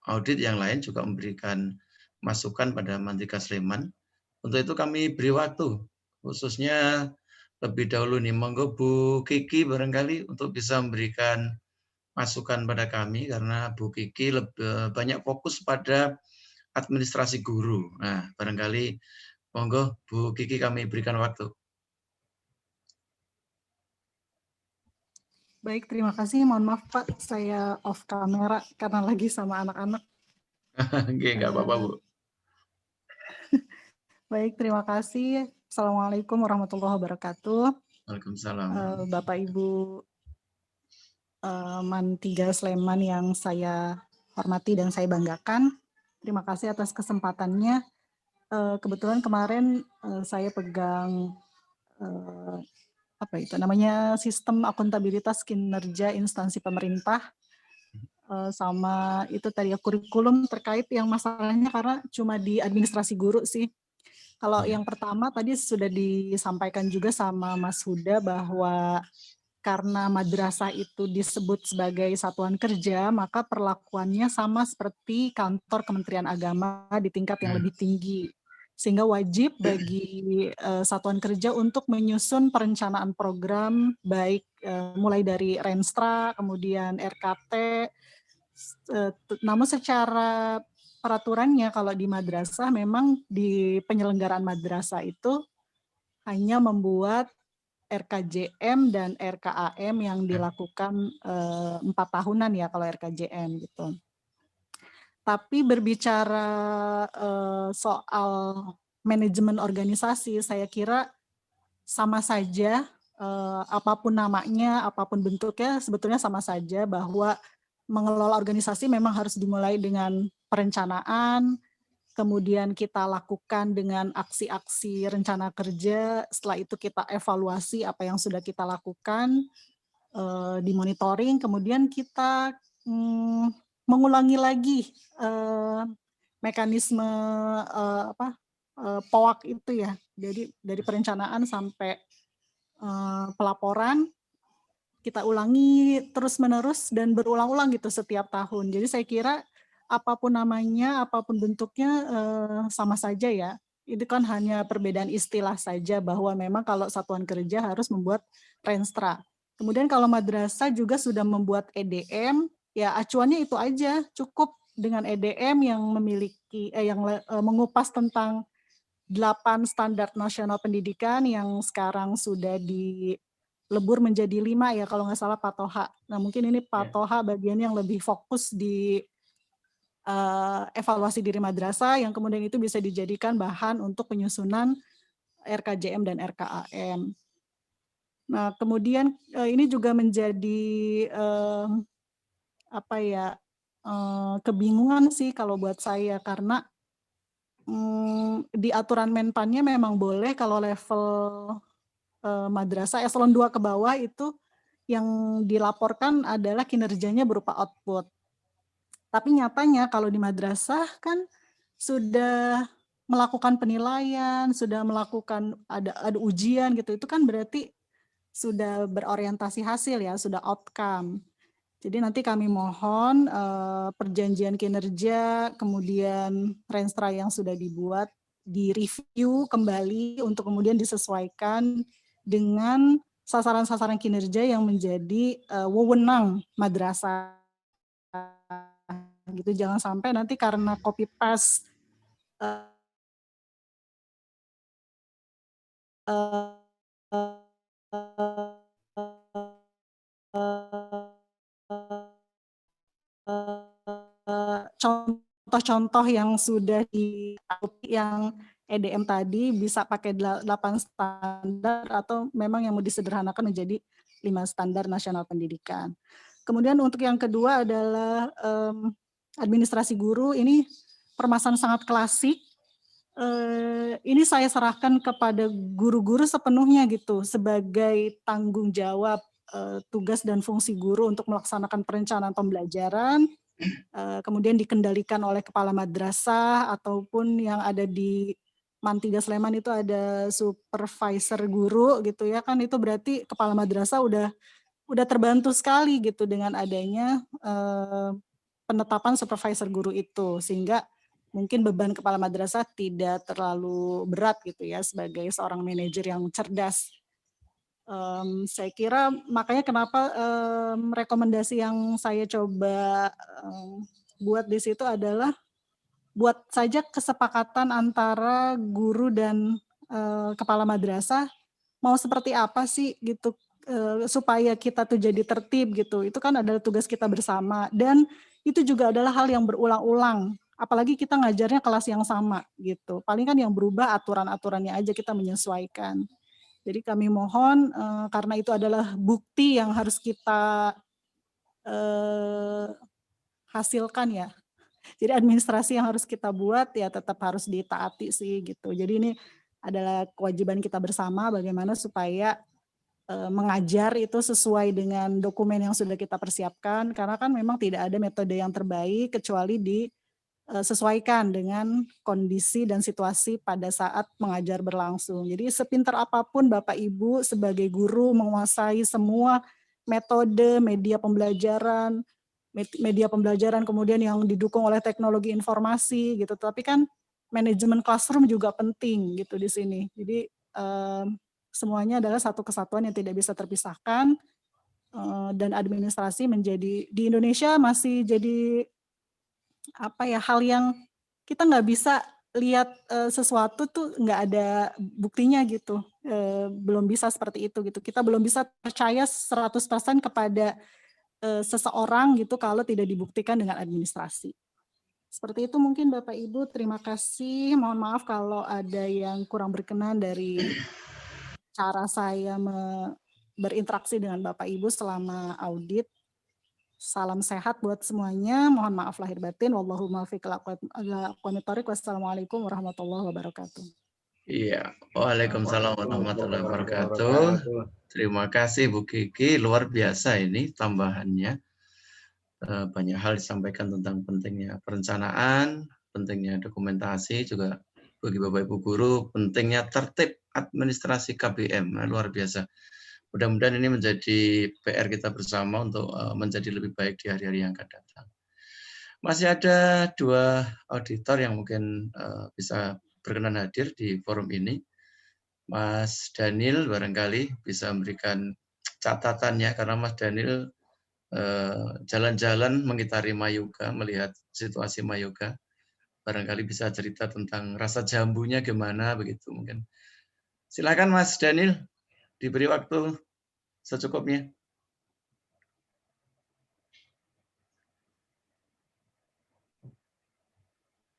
audit yang lain juga memberikan masukan pada Mantiga Sleman. Untuk itu kami beri waktu, khususnya lebih dahulu nih, monggo Bu Kiki barangkali untuk bisa memberikan masukan pada kami, karena Bu Kiki lebih banyak fokus pada administrasi guru. Nah, barangkali monggo Bu Kiki kami berikan waktu. Baik, terima kasih. Mohon maaf Pak, saya off kamera karena lagi sama anak-anak. Oke, nggak apa-apa Bu. Baik, terima kasih. Assalamualaikum warahmatullahi wabarakatuh. Waalaikumsalam. Bapak Ibu Mantiga Sleman yang saya hormati dan saya banggakan. Terima kasih atas kesempatannya. Kebetulan kemarin saya pegang sistem akuntabilitas kinerja instansi pemerintah, sama itu tadi ya kurikulum terkait yang masalahnya karena cuma di administrasi guru sih. Kalau yang pertama tadi sudah disampaikan juga sama Mas Huda bahwa karena madrasah itu disebut sebagai satuan kerja, maka perlakuannya sama seperti kantor Kementerian Agama di tingkat yang lebih tinggi. Sehingga wajib bagi satuan kerja untuk menyusun perencanaan program, baik mulai dari Renstra, kemudian RKT, namun secara peraturannya kalau di madrasah memang di penyelenggaraan madrasah itu hanya membuat RKJM dan RKAM yang dilakukan 4 tahunan ya kalau RKJM gitu. Tapi berbicara soal manajemen organisasi, saya kira sama saja, apapun namanya, apapun bentuknya, sebetulnya sama saja bahwa mengelola organisasi memang harus dimulai dengan perencanaan, kemudian kita lakukan dengan aksi-aksi rencana kerja, setelah itu kita evaluasi apa yang sudah kita lakukan, dimonitoring, kemudian kita mengulangi lagi mekanisme POAK itu ya. Jadi dari perencanaan sampai pelaporan kita ulangi terus-menerus dan berulang-ulang gitu setiap tahun. Jadi saya kira apapun namanya, apapun bentuknya sama saja ya. Itu kan hanya perbedaan istilah saja bahwa memang kalau satuan kerja harus membuat Renstra. Kemudian kalau madrasah juga sudah membuat EDM, ya acuannya itu aja, cukup dengan EDM yang memiliki mengupas tentang 8 standar nasional pendidikan yang sekarang sudah dilebur menjadi 5 ya kalau nggak salah Patoha. Nah mungkin ini Patoha bagian yang lebih fokus di evaluasi diri madrasah yang kemudian itu bisa dijadikan bahan untuk penyusunan RKJM dan RKAM. Nah kemudian ini juga menjadi kebingungan sih kalau buat saya karena di aturan Menpannya memang boleh kalau level madrasah eselon 2 ke bawah itu yang dilaporkan adalah kinerjanya berupa output. Tapi nyatanya kalau di madrasah kan sudah melakukan penilaian, sudah melakukan ada ujian gitu, itu kan berarti sudah berorientasi hasil ya, sudah outcome. Jadi nanti kami mohon perjanjian kinerja, kemudian Renstra yang sudah dibuat, direview kembali untuk kemudian disesuaikan dengan sasaran-sasaran kinerja yang menjadi wewenang madrasah gitu. Jangan sampai nanti karena copy paste contoh-contoh yang sudah yang EDM tadi bisa pakai 8 standar atau memang yang mau disederhanakan menjadi 5 standar nasional pendidikan. Kemudian untuk yang kedua adalah administrasi guru, ini permasalahan sangat klasik. Ini saya serahkan kepada guru-guru sepenuhnya gitu sebagai tanggung jawab tugas dan fungsi guru untuk melaksanakan perencanaan pembelajaran, kemudian dikendalikan oleh kepala madrasah ataupun yang ada di MAN 3 Sleman itu ada supervisor guru gitu ya kan, itu berarti kepala madrasah udah terbantu sekali gitu dengan adanya penetapan supervisor guru itu, sehingga mungkin beban kepala madrasah tidak terlalu berat gitu ya sebagai seorang manajer yang cerdas. Saya kira makanya kenapa rekomendasi yang saya coba buat di situ adalah buat saja kesepakatan antara guru dan kepala madrasah mau seperti apa sih gitu supaya kita tuh jadi tertib gitu. Itu kan adalah tugas kita bersama dan itu juga adalah hal yang berulang-ulang. Apalagi kita ngajarnya kelas yang sama gitu. Paling kan yang berubah aturan-aturannya aja kita menyesuaikan. Jadi kami mohon karena itu adalah bukti yang harus kita hasilkan ya. Jadi administrasi yang harus kita buat ya tetap harus ditaati sih gitu. Jadi ini adalah kewajiban kita bersama bagaimana supaya mengajar itu sesuai dengan dokumen yang sudah kita persiapkan, karena kan memang tidak ada metode yang terbaik kecuali disesuaikan dengan kondisi dan situasi pada saat mengajar berlangsung. Jadi sepintar apapun Bapak Ibu sebagai guru menguasai semua metode media pembelajaran kemudian yang didukung oleh teknologi informasi gitu, tapi kan manajemen classroom juga penting gitu di sini. Jadi semuanya adalah satu kesatuan yang tidak bisa terpisahkan, dan administrasi menjadi di Indonesia masih jadi apa ya, hal yang kita nggak bisa lihat sesuatu tuh nggak ada buktinya gitu, belum bisa seperti itu gitu. Kita belum bisa percaya 100% kepada seseorang gitu kalau tidak dibuktikan dengan administrasi. Seperti itu mungkin Bapak Ibu, terima kasih. Mohon maaf kalau ada yang kurang berkenan dari cara saya berinteraksi dengan Bapak Ibu selama audit. Salam sehat buat semuanya. Mohon maaf lahir batin. Wallahu muwaffiq ila aqwamit thoriq. Wassalamualaikum warahmatullahi wabarakatuh. Iya, waalaikumsalam warahmatullahi wabarakatuh. Terima kasih Bu Kiki, luar biasa ini tambahannya. Banyak hal disampaikan tentang pentingnya perencanaan, pentingnya dokumentasi, juga bagi Bapak Ibu guru, pentingnya tertib administrasi KBM, luar biasa. Mudah-mudahan ini menjadi PR kita bersama untuk menjadi lebih baik di hari-hari yang akan datang. Masih ada 2 auditor yang mungkin bisa berkenan hadir di forum ini. Mas Daniel barangkali bisa memberikan catatannya, karena Mas Daniel jalan-jalan mengitari Mayoga, melihat situasi Mayoga. Barangkali bisa cerita tentang rasa jambunya gimana begitu mungkin. Silakan Mas Daniel, diberi waktu secukupnya.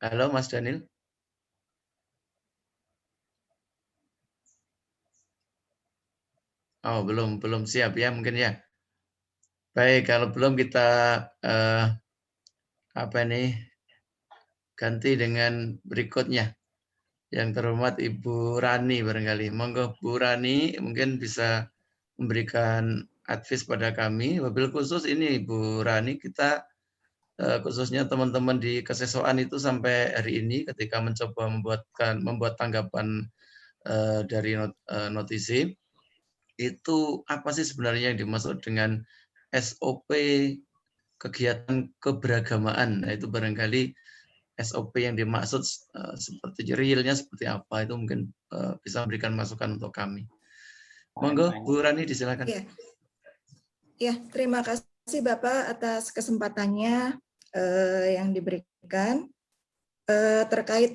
Halo Mas Daniel. Oh, belum siap ya mungkin ya. Baik, kalau belum kita ganti dengan berikutnya. Yang terhormat Ibu Rani barangkali. Monggo Bu Rani mungkin bisa memberikan advice pada kami. Wabil khusus ini Ibu Rani, kita khususnya teman-teman di kesesoan itu sampai hari ini ketika mencoba membuat tanggapan dari notisi, itu apa sih sebenarnya yang dimaksud dengan SOP kegiatan keberagamaan? Nah, itu barangkali SOP yang dimaksud seperti realnya seperti apa, itu mungkin bisa memberikan masukan untuk kami. Monggo Bu Rani disilakan. Ya. Ya, terima kasih Bapak atas kesempatannya yang diberikan. Terkait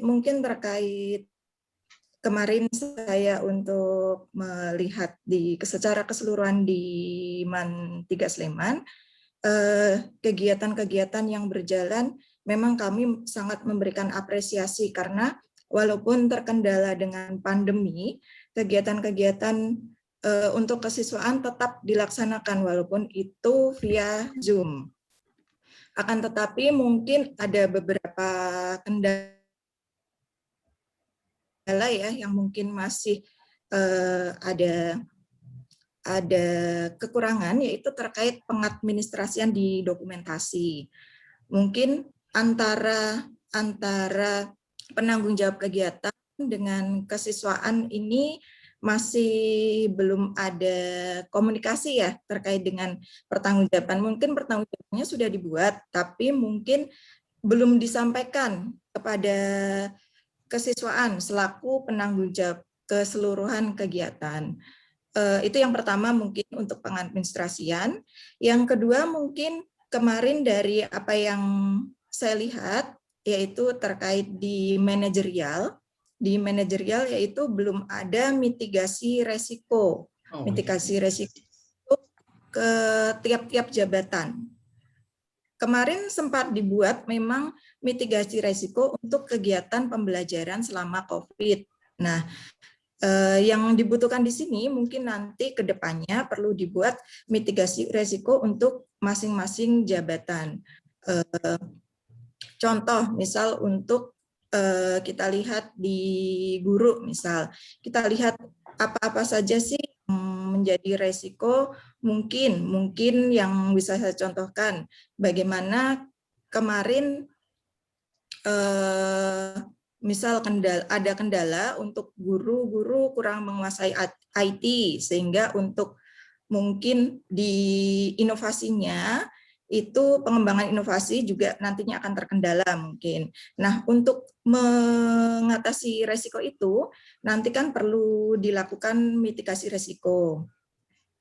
kemarin saya untuk melihat secara keseluruhan di MAN 3 Sleman, kegiatan-kegiatan yang berjalan memang kami sangat memberikan apresiasi karena walaupun terkendala dengan pandemi, kegiatan-kegiatan untuk kesiswaan tetap dilaksanakan walaupun itu via Zoom. Akan tetapi mungkin ada beberapa kendala ya yang mungkin masih ada kekurangan, yaitu terkait pengadministrasian di dokumentasi. Mungkin antara penanggung jawab kegiatan dengan kesiswaan ini masih belum ada komunikasi ya terkait dengan pertanggungjawaban. Mungkin pertanggungjawabannya sudah dibuat, tapi mungkin belum disampaikan kepada kesiswaan selaku penanggung jawab keseluruhan kegiatan. Itu yang pertama mungkin untuk pengadministrasian. Yang kedua mungkin kemarin dari apa yang saya lihat yaitu terkait di manajerial. Di manajerial yaitu belum ada mitigasi resiko. Mitigasi resiko ke tiap-tiap jabatan. Kemarin sempat dibuat memang mitigasi resiko untuk kegiatan pembelajaran selama COVID. Nah, yang dibutuhkan di sini mungkin nanti ke depannya perlu dibuat mitigasi resiko untuk masing-masing jabatan. Contoh, misal untuk kita lihat di guru, misal kita lihat apa-apa saja sih menjadi resiko, mungkin yang bisa saya contohkan bagaimana kemarin misal ada kendala untuk guru-guru kurang menguasai IT sehingga untuk mungkin di inovasinya itu pengembangan inovasi juga nantinya akan terkendala mungkin. Nah, untuk mengatasi resiko itu nanti kan perlu dilakukan mitigasi resiko.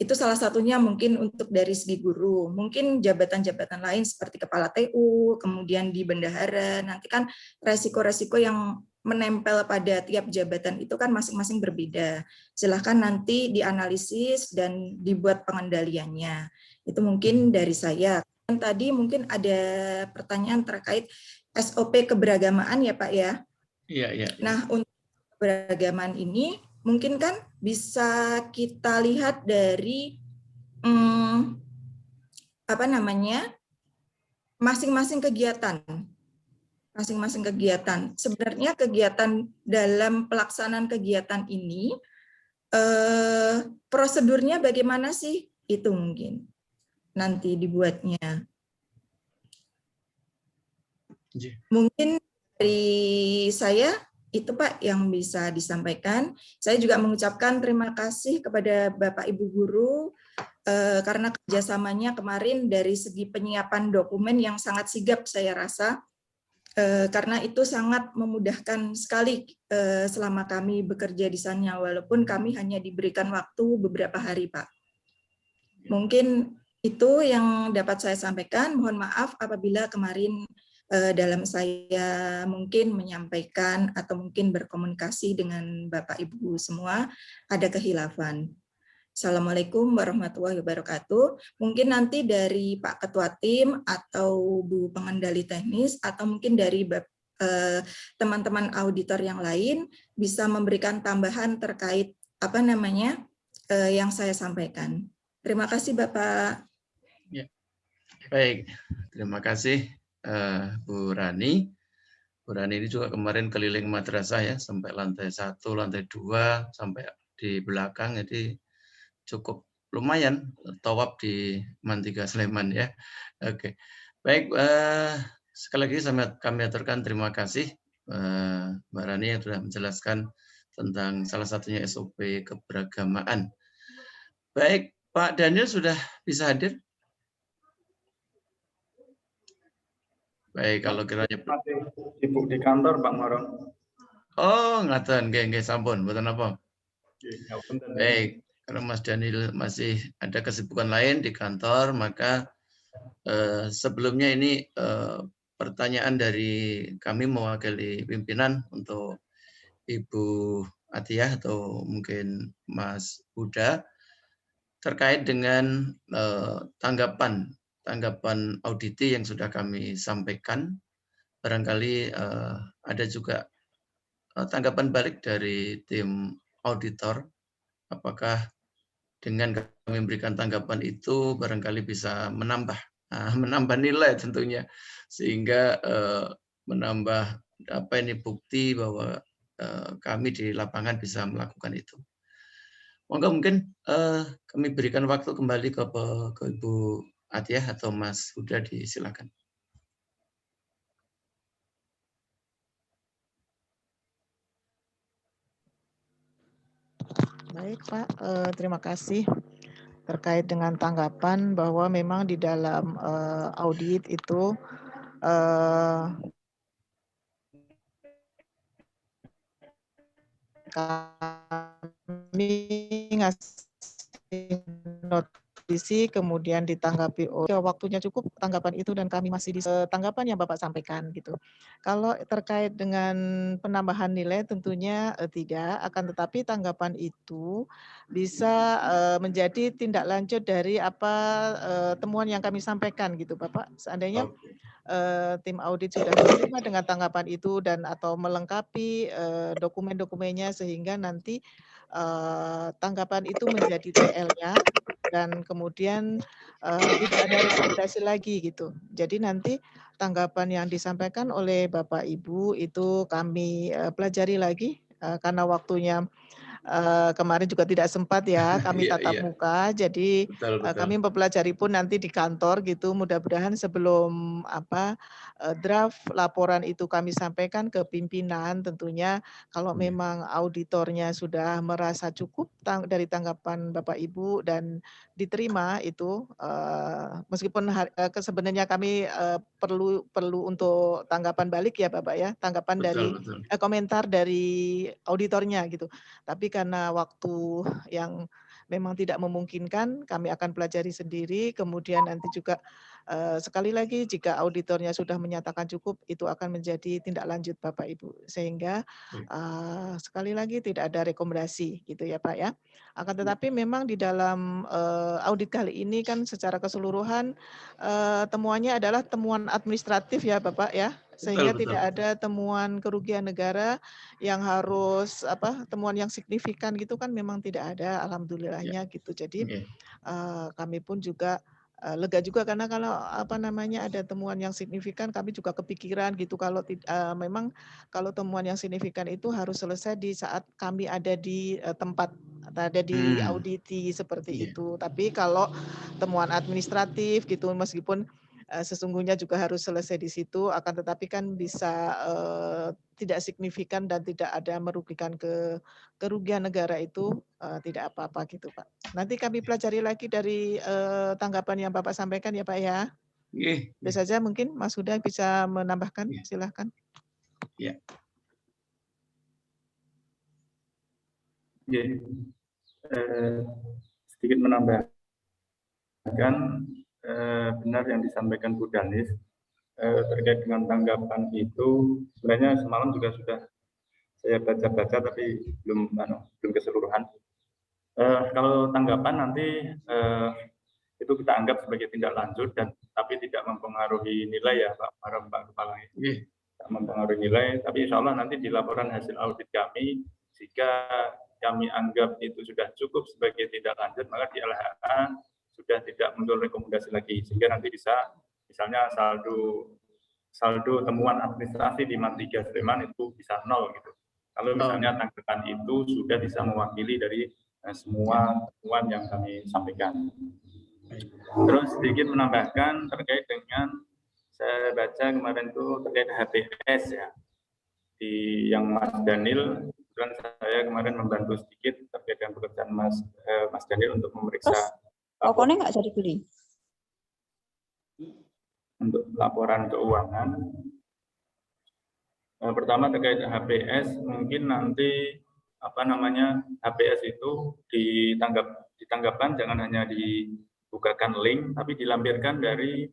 Itu salah satunya mungkin untuk dari segi guru. Mungkin jabatan-jabatan lain seperti kepala TU, kemudian di bendahara, nanti kan resiko-resiko yang menempel pada tiap jabatan itu kan masing-masing berbeda. Silahkan nanti dianalisis dan dibuat pengendaliannya. Itu mungkin dari saya. Tadi mungkin ada pertanyaan terkait SOP keberagamaan ya Pak ya? Iya. Nah, untuk keberagaman ini mungkin kan bisa kita lihat dari masing-masing kegiatan. Masing-masing kegiatan. Sebenarnya kegiatan dalam pelaksanaan kegiatan ini prosedurnya bagaimana sih? Itu mungkin nanti dibuatnya. Mungkin dari saya itu Pak yang bisa disampaikan. Saya juga mengucapkan terima kasih kepada Bapak Ibu Guru karena kerjasamanya kemarin dari segi penyiapan dokumen yang sangat sigap saya rasa. Karena itu sangat memudahkan sekali selama kami bekerja di sana, walaupun kami hanya diberikan waktu beberapa hari Pak. Mungkin itu yang dapat saya sampaikan. Mohon maaf apabila kemarin dalam saya mungkin menyampaikan atau mungkin berkomunikasi dengan Bapak Ibu semua ada kehilafan. Assalamualaikum warahmatullahi wabarakatuh. Mungkin nanti dari Pak Ketua Tim atau Bu Pengendali Teknis atau mungkin dari teman-teman auditor yang lain bisa memberikan tambahan terkait yang saya sampaikan. Terima kasih Bapak. Ya. Baik, terima kasih Bu Rani. Bu Rani ini juga kemarin keliling madrasah ya, sampai lantai 1, lantai 2, sampai di belakang, jadi cukup lumayan tawaf di MAN 3 Sleman ya. Oke, baik, sekali lagi kami aturkan terima kasih Mbak Rani yang sudah menjelaskan tentang salah satunya SOP keberagamaan. Baik, Pak Daniel sudah bisa hadir? Baik, kalau kiranya sibuk di kantor Pak Marong. Oh, ngaten, nggih sampun, mboten apa. Baik, karena Mas Daniel masih ada kesibukan lain di kantor, maka sebelumnya ini pertanyaan dari kami mewakili pimpinan untuk Ibu Atiyah atau mungkin Mas Huda terkait dengan tanggapan auditi yang sudah kami sampaikan. Barangkali ada juga tanggapan balik dari tim auditor. Apakah dengan kami memberikan tanggapan itu barangkali bisa menambah nilai tentunya, sehingga menambah bukti bahwa kami di lapangan bisa melakukan itu. Mungkin kami berikan waktu kembali ke Ibu Atiyah atau Mas Huda, disilakan. Baik Pak, terima kasih terkait dengan tanggapan bahwa memang di dalam audit itu kami ngasih notisi kemudian ditanggapi waktunya cukup tanggapan itu dan kami masih di tanggapan yang Bapak sampaikan gitu. Kalau terkait dengan penambahan nilai tentunya tidak, akan tetapi tanggapan itu bisa menjadi tindak lanjut dari apa temuan yang kami sampaikan gitu Bapak. Seandainya tim audit sudah menerima dengan tanggapan itu dan atau melengkapi dokumen-dokumennya sehingga nanti tanggapan itu menjadi TL-nya dan kemudian tidak ada rekomendasi lagi gitu. Jadi nanti tanggapan yang disampaikan oleh Bapak Ibu itu kami pelajari lagi karena waktunya kemarin juga tidak sempat ya kami tatap muka, jadi kami mempelajari pun nanti di kantor gitu. Mudah-mudahan sebelum draft laporan itu kami sampaikan ke pimpinan, tentunya kalau memang auditornya sudah merasa cukup dari tanggapan Bapak Ibu dan diterima itu, meskipun sebenarnya kami perlu untuk tanggapan balik ya Bapak ya, tanggapan dari komentar dari auditornya gitu. Tapi karena waktu yang memang tidak memungkinkan, kami akan pelajari sendiri. Kemudian nanti juga sekali lagi jika auditornya sudah menyatakan cukup, itu akan menjadi tindak lanjut Bapak Ibu. Sehingga sekali lagi tidak ada rekomendasi gitu ya Pak ya. Akan tetapi memang di dalam audit kali ini kan secara keseluruhan temuannya adalah temuan administratif ya Bapak ya. Sehingga tidak ada temuan kerugian negara yang harus temuan yang signifikan gitu kan memang tidak ada, alhamdulillahnya gitu. Jadi kami pun juga lega juga karena kalau ada temuan yang signifikan kami juga kepikiran gitu kalau memang kalau temuan yang signifikan itu harus selesai di saat kami ada di tempat, ada di auditi seperti itu. Tapi kalau temuan administratif gitu meskipun sesungguhnya juga harus selesai di situ, akan tetapi kan bisa tidak signifikan dan tidak ada merugikan kerugian negara itu tidak apa-apa gitu Pak. Nanti kami pelajari lagi dari tanggapan yang Bapak sampaikan ya Pak ya. Itu saja mungkin Mas Huda bisa menambahkan, silahkan. Ya. Sedikit menambahkan, benar yang disampaikan Bu Danis terkait dengan tanggapan itu. Sebenarnya semalam juga sudah saya baca-baca tapi belum keseluruhan. Kalau tanggapan nanti itu kita anggap sebagai tindak lanjut dan tapi tidak mempengaruhi nilai ya Pak Kepala. Tidak mempengaruhi nilai, tapi insya Allah nanti di laporan hasil audit kami, jika kami anggap itu sudah cukup sebagai tindak lanjut, maka di LHA sudah tidak muncul rekomendasi lagi, sehingga nanti bisa misalnya saldo temuan administrasi di MAT3 Sleman itu bisa 0 gitu. Kalau misalnya tanggapan itu sudah bisa mewakili dari semua temuan yang kami sampaikan. Terus sedikit menambahkan terkait dengan saya baca kemarin itu terkait HPS ya, di yang Mas Daniel. Dan saya kemarin membantu sedikit terkait dengan pekerjaan Mas Daniel untuk memeriksa. Pokoknya nggak jadi beli. Untuk laporan keuangan. Pertama terkait HPS, mungkin nanti HPS itu ditanggapkan jangan hanya dibukakan link, tapi dilampirkan dari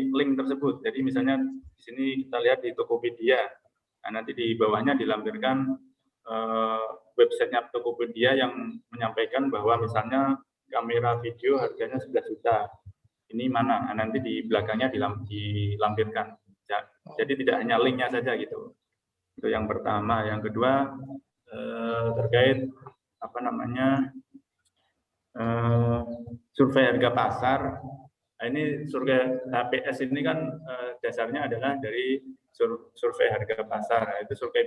link tersebut. Jadi misalnya di sini kita lihat di Tokopedia, nah, nanti di bawahnya dilampirkan websitenya Tokopedia yang menyampaikan bahwa misalnya kamera video harganya 11 juta. Ini mana? Nah, nanti di belakangnya dilampirkan. Jadi tidak hanya linknya saja gitu. Itu yang pertama. Yang kedua terkait survei harga pasar. Nah, ini survei HPS ini kan dasarnya adalah dari survei harga pasar. Nah, itu survei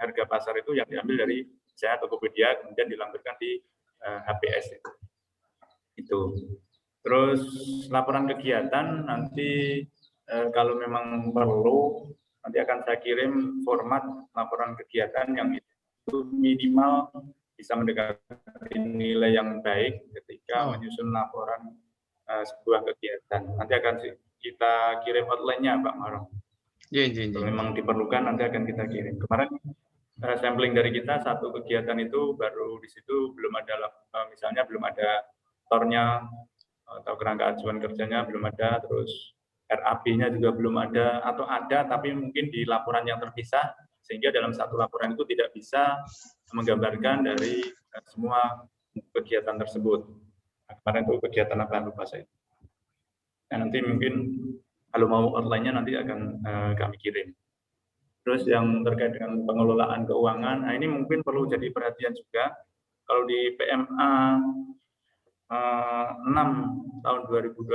harga pasar itu yang diambil dari saya Tokopedia kemudian dilampirkan di HPS itu. Terus laporan kegiatan nanti kalau memang perlu nanti akan saya kirim format laporan kegiatan yang itu minimal bisa mendekati nilai yang baik ketika menyusun laporan sebuah kegiatan. Nanti akan kita kirim outline-nya, Pak Marong. Kalau memang diperlukan nanti akan kita kirim. Kemarin sampling dari kita satu kegiatan itu baru di situ belum ada, misalnya belum ada tornya atau kerangka acuan kerjanya belum ada, terus RAB-nya juga belum ada, atau ada tapi mungkin di laporan yang terpisah, sehingga dalam satu laporan itu tidak bisa menggambarkan dari semua kegiatan tersebut. Nah, kemarin itu kegiatan apa lupa saya. Nah, nanti mungkin kalau mau online-nya nanti akan kami kirim. Terus yang terkait dengan pengelolaan keuangan, nah ini mungkin perlu jadi perhatian juga. Kalau di PMA 6 tahun 2020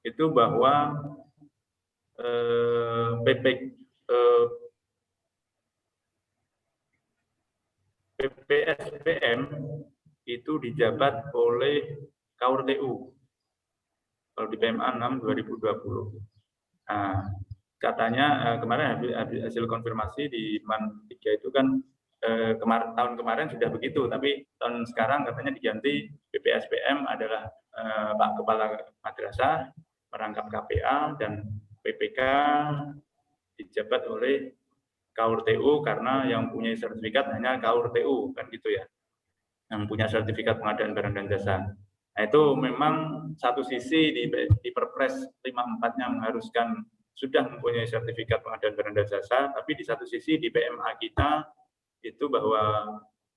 itu bahwa PPSPM itu dijabat oleh KURTU. Kalau di PMA 6 2020. Nah, katanya kemarin hasil konfirmasi di MAN 3 itu kan tahun kemarin sudah begitu, tapi tahun sekarang katanya diganti PPSPM adalah Pak Kepala Madrasah merangkap KPA dan PPK dijabat oleh KURTU karena yang punya sertifikat hanya KURTU kan gitu ya, yang punya sertifikat pengadaan barang dan jasa. Nah itu memang satu sisi di Perpres 54-nya mengharuskan sudah mempunyai sertifikat pengadaan barang dan jasa, tapi di satu sisi di PMA kita itu bahwa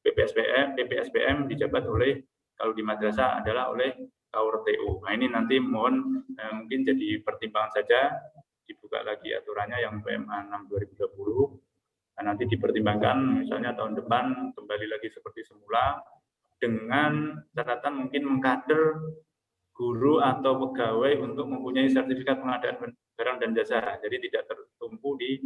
PPSPM dijabat oleh, kalau di madrasah adalah oleh KURTU. Nah ini nanti mohon mungkin jadi pertimbangan saja, dibuka lagi aturannya yang PMA 6 2020. Nah, nanti dipertimbangkan misalnya tahun depan kembali lagi seperti semula dengan catatan mungkin mengkader guru atau pegawai untuk mempunyai sertifikat pengadaan barang dan jasa. Jadi tidak tertumpu di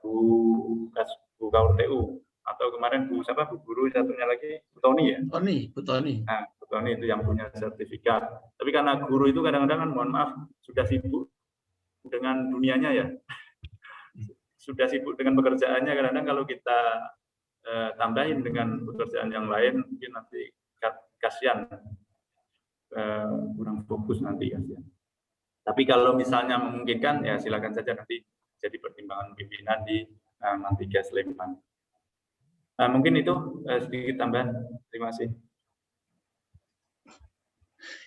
Bu KURTU. Atau kemarin Bu guru satunya lagi Bu Tony ya? Bu Tony. Nah, Bu Tony itu yang punya sertifikat. Tapi karena guru itu kadang-kadang kan mohon maaf sudah sibuk dengan dunianya ya. Sudah sibuk dengan pekerjaannya, kadang-kadang kalau kita tambahin dengan pekerjaan yang lain mungkin nanti kasihan kurang fokus nanti kasihan. Tapi kalau misalnya memungkinkan ya silakan saja nanti jadi pertimbangan pimpinan di MAN 3 Sleman. Mungkin itu sedikit tambahan. Terima kasih.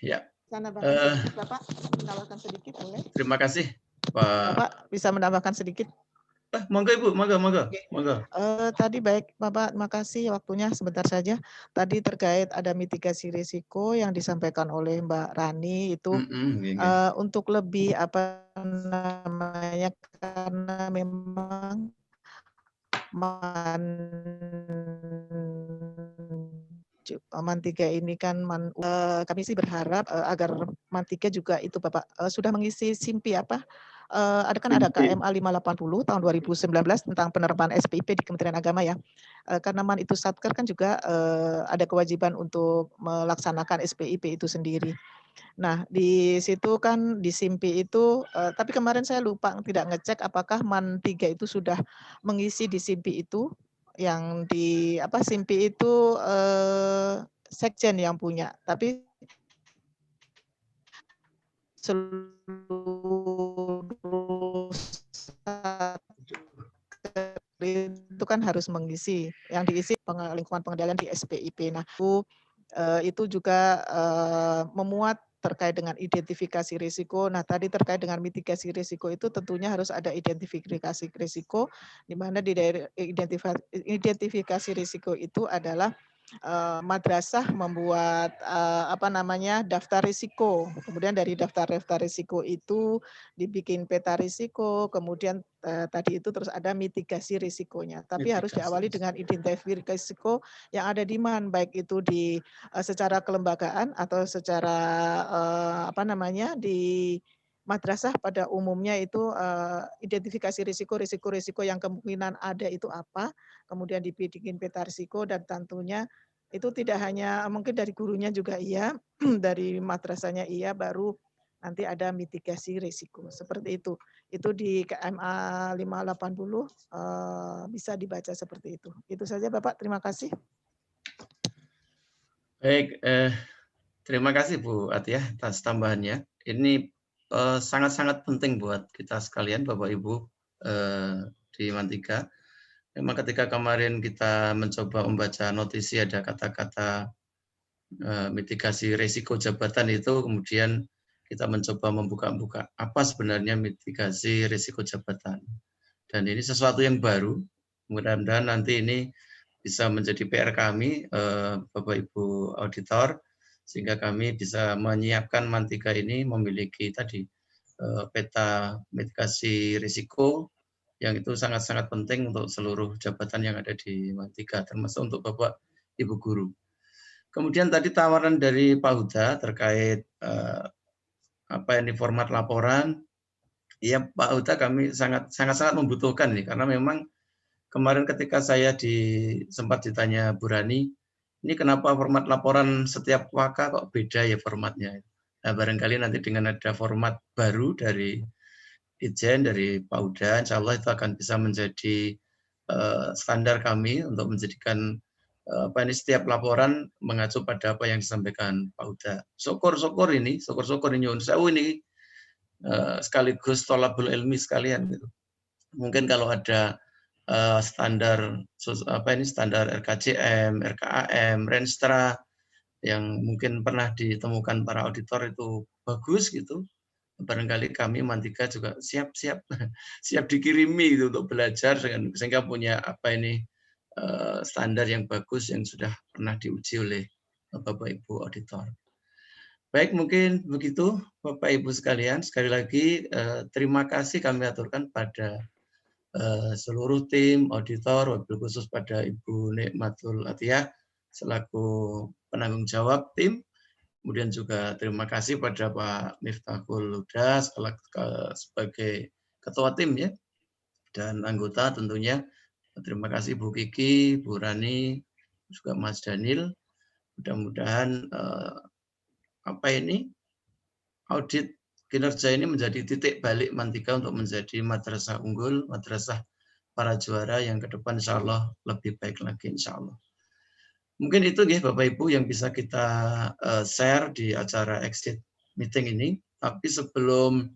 Ya. Bapak menambahkan sedikit boleh? Terima kasih Pak. Bapak bisa menambahkan sedikit? Monggo Ibu, monggo. Tadi baik Bapak, makasih waktunya sebentar saja. Tadi terkait ada mitigasi risiko yang disampaikan oleh Mbak Rani itu untuk lebih karena memang MAN 3 ini kan kami sih berharap agar MAN 3 juga itu Bapak sudah mengisi SIMPI ada KM 580 tahun 2019 tentang penerapan SPIP di Kementerian Agama ya. Karena MAN itu Satker kan juga ada kewajiban untuk melaksanakan SPIP itu sendiri. Nah, di situ kan di SIMPI itu, tapi kemarin saya lupa tidak ngecek apakah MAN 3 itu sudah mengisi di SIMPI itu, yang di SIMPI itu Sekjen yang punya, tapi seluruh itu kan harus mengisi, yang diisi lingkungan pengendalian di SPIP. Nah, itu juga memuat terkait dengan identifikasi risiko. Nah, tadi terkait dengan mitigasi risiko itu tentunya harus ada identifikasi risiko, di mana di daerah identifikasi risiko itu adalah madrasah membuat daftar risiko. Kemudian dari daftar risiko itu dibikin peta risiko, kemudian tadi itu terus ada mitigasi risikonya. Tapi harus diawali dengan identifikasi risiko yang ada di mana, baik itu di secara kelembagaan atau secara di madrasah pada umumnya itu identifikasi risiko yang kemungkinan ada itu apa, kemudian dibikin peta risiko, dan tentunya itu tidak hanya mungkin dari gurunya juga iya, dari madrasahnya iya, baru nanti ada mitigasi risiko. Seperti itu. Itu di KMA 580 bisa dibaca seperti itu. Itu saja Bapak, terima kasih. Baik, terima kasih Bu Atiyah atas tambahannya. Ini sangat-sangat penting buat kita sekalian, Bapak Ibu di Mantika. Memang ketika kemarin kita mencoba membaca notisi ada kata-kata mitigasi risiko jabatan itu, kemudian kita mencoba membuka-buka apa sebenarnya mitigasi risiko jabatan. Dan ini sesuatu yang baru, mudah-mudahan nanti ini bisa menjadi PR kami, Bapak Ibu auditor, sehingga kami bisa menyiapkan Mantika ini memiliki tadi peta mitigasi risiko yang itu sangat-sangat penting untuk seluruh jabatan yang ada di Mantika, termasuk untuk Bapak Ibu guru. Kemudian tadi tawaran dari Pak Huda terkait format laporan. Iya Pak Huda, kami sangat-sangat membutuhkan nih, karena memang kemarin ketika saya sempat ditanya Bu Rani, ini kenapa format laporan setiap waka kok beda ya formatnya. Nah, barangkali nanti dengan ada format baru dari Ijen, dari Pak Huda, insya Allah itu akan bisa menjadi standar kami untuk menjadikan setiap laporan mengacu pada apa yang disampaikan Pak Huda. Syukur-syukur ini nyuwun sewu ini sekaligus tolabul ilmi sekalian gitu. Mungkin kalau ada standar standar RKJM, RKAM, Renstra yang mungkin pernah ditemukan para auditor itu bagus gitu. Barangkali kami Mantika juga siap dikirimi gitu untuk belajar sehingga punya standar yang bagus yang sudah pernah diuji oleh Bapak Ibu auditor. Baik, mungkin begitu Bapak Ibu sekalian. Sekali lagi terima kasih kami aturkan pada seluruh tim auditor, wabil khusus pada Ibu Nikmatul Atiyah selaku penanggung jawab tim. Kemudian juga terima kasih pada Pak Miftahul Huda sebagai ketua tim ya, dan anggota tentunya. Terima kasih Bu Kiki, Bu Rani, juga Mas Daniel. Mudah-mudahan audit kinerja ini menjadi titik balik Mantika untuk menjadi madrasah unggul, madrasah para juara yang ke depan insya Allah lebih baik lagi insya Allah. Mungkin itu ya Bapak Ibu yang bisa kita share di acara exit meeting ini. Tapi sebelum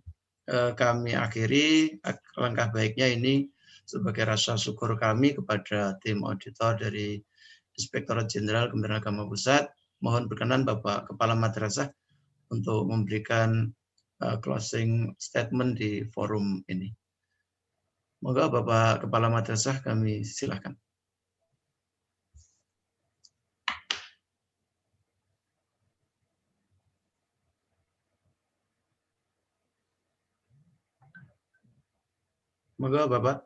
kami akhiri, langkah baiknya ini sebagai rasa syukur kami kepada tim auditor dari Inspektorat Jenderal Kementerian Agama Pusat, mohon berkenan Bapak Kepala Madrasah untuk memberikan closing statement di forum ini. Moga Bapak Kepala Madrasah kami silakan. Moga Bapak.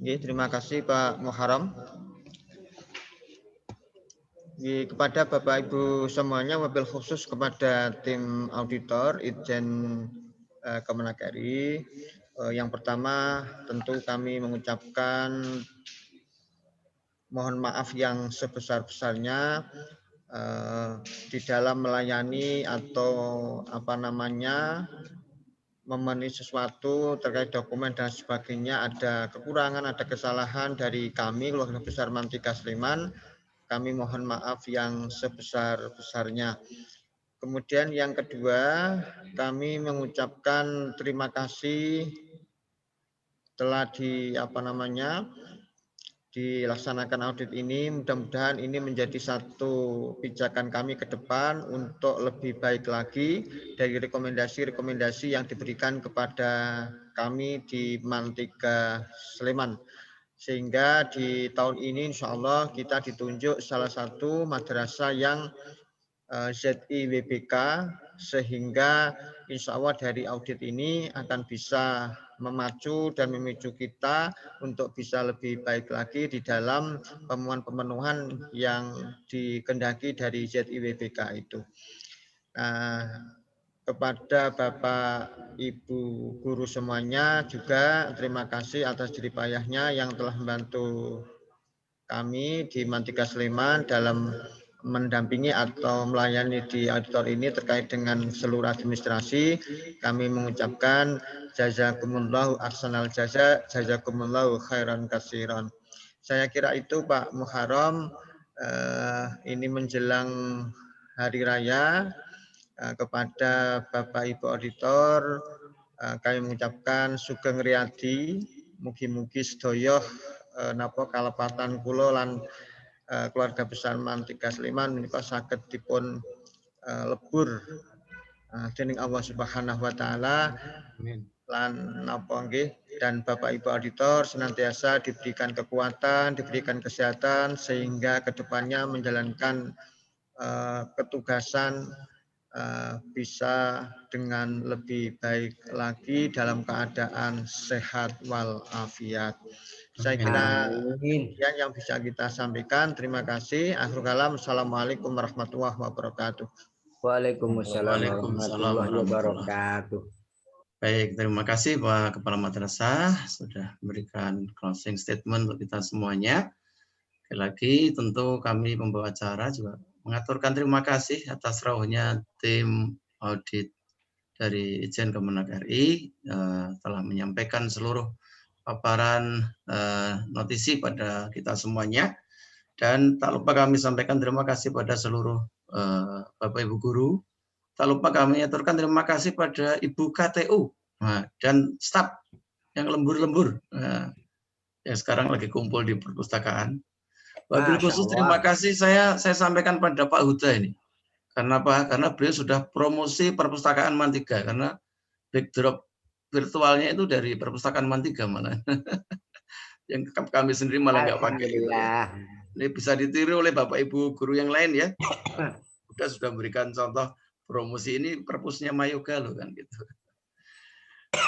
Oke, terima kasih Pak Muharram. Kepada Bapak Ibu semuanya, wabil khusus kepada tim auditor Itjen Kemenak RI. Yang pertama tentu kami mengucapkan mohon maaf yang sebesar-besarnya di dalam melayani atau memenuhi sesuatu terkait dokumen dan sebagainya, ada kekurangan, ada kesalahan dari kami keluarga besar Mantika Sleman. Kami mohon maaf yang sebesar-besarnya. Kemudian yang kedua, kami mengucapkan terima kasih setelah dilaksanakan audit ini, mudah-mudahan ini menjadi satu pijakan kami ke depan untuk lebih baik lagi dari rekomendasi-rekomendasi yang diberikan kepada kami di Mantiga Sleman. Sehingga di tahun ini insya Allah kita ditunjuk salah satu madrasah yang ZIWBK, sehingga insya Allah dari audit ini akan bisa memacu dan memicu kita untuk bisa lebih baik lagi di dalam pemenuhan yang dikehendaki dari ZIWBK itu. Nah, kepada Bapak Ibu guru semuanya juga terima kasih atas jeripayahnya yang telah membantu kami di Mantiga Sleman dalam mendampingi atau melayani di auditor ini terkait dengan seluruh administrasi. Kami mengucapkan jazakumullahu ahsanal jaza, jazakumullahu khairan katsiran. Saya kira itu Pak Muharram, ini menjelang hari raya, kepada Bapak Ibu auditor kami mengucapkan sugeng riyadi, mugi-mugi sedaya napa kalepatan kula lan keluarga besar Mantiga Sleman menika saged dipun lebur dening Allah Subhanahu wa taala. Amin. Lan napa nggih, dan Bapak Ibu auditor senantiasa diberikan kekuatan, diberikan kesehatan sehingga kedepannya menjalankan ketugasan bisa dengan lebih baik lagi dalam keadaan sehat walafiat. Saya kira yang bisa kita sampaikan. Terima kasih. Akhirul kalam. Assalamualaikum warahmatullahi wabarakatuh. Waalaikumsalam warahmatullahi wabarakatuh. Baik, terima kasih Pak Kepala Madrasah sudah memberikan closing statement untuk kita semuanya. Sekali lagi tentu kami pembawa acara juga mengaturkan terima kasih atas rawuhnya tim audit dari Itjen Kemenak RI telah menyampaikan seluruh paparan notisi pada kita semuanya, dan tak lupa kami sampaikan terima kasih pada seluruh Bapak Ibu guru. Tak lupa kami aturkan terima kasih pada Ibu KTU dan staf yang lembur-lembur yang sekarang lagi kumpul di perpustakaan. Wabil khusus terima kasih saya sampaikan pada Pak Huda ini. Karena apa? Karena beliau sudah promosi perpustakaan Mantiga, karena backdrop virtualnya itu dari perpustakaan Mantiga malah. Yang kami sendiri malah nggak pakai. Gitu. Ini bisa ditiru oleh Bapak Ibu guru yang lain ya. Sudah memberikan contoh promosi ini perpusnya Mayoga loh kan gitu.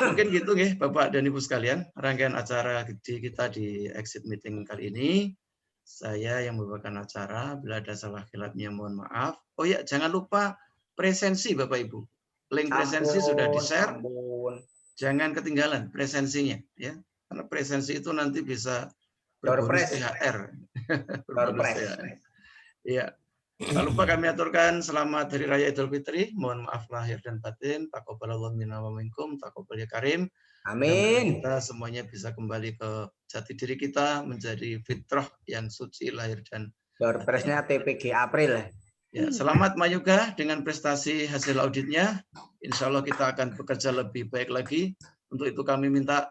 Mungkin gitu ya Bapak dan Ibu sekalian, rangkaian acara kita di exit meeting kali ini. Saya yang membawakan acara, bila ada salah khilafnya mohon maaf. Oh ya, jangan lupa presensi Bapak Ibu. Link presensi sudah di-share. Jangan ketinggalan presensinya ya. Karena presensi itu nanti bisa berbonus THR. Iya. Tak lupa kami aturkan selamat Hari Raya Idul Fitri. Mohon maaf lahir dan batin. Taqabbalallahu minna wa minkum. Taqabbal ya karim. Amin. Kita semuanya bisa kembali ke jati diri kita, menjadi fitrah yang suci lahir dan Doorpresnya TPG April. Ya, selamat Mayoga dengan prestasi hasil auditnya. Insya Allah kita akan bekerja lebih baik lagi. Untuk itu kami minta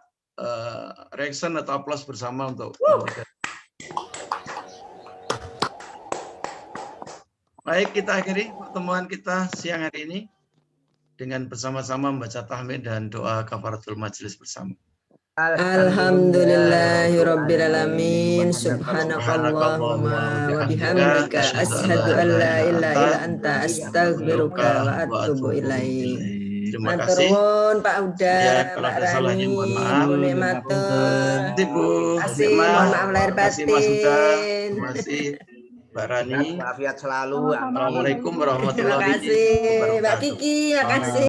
reaction atau aplaus bersama untuk Baik, kita akhiri pertemuan kita siang hari ini dengan bersama-sama membaca tahmid dan doa kafaratul majelis bersama. Alhamdulillahirrabbilalamin. Subhanakallahumma wa bihamdika asyhadu an la ilaha illa anta astaghfiruka wa atubu ilaik. Terima kasih. Pak Uda, Mbak Rani, Ibu Nikmatun. Mohon maaf lahir batin. Terima kasih Mbak Rani. Walafiat selalu. Assalamualaikum warahmatullahi wabarakatuh. Terima kasih Mbak Kiki, terima kasih.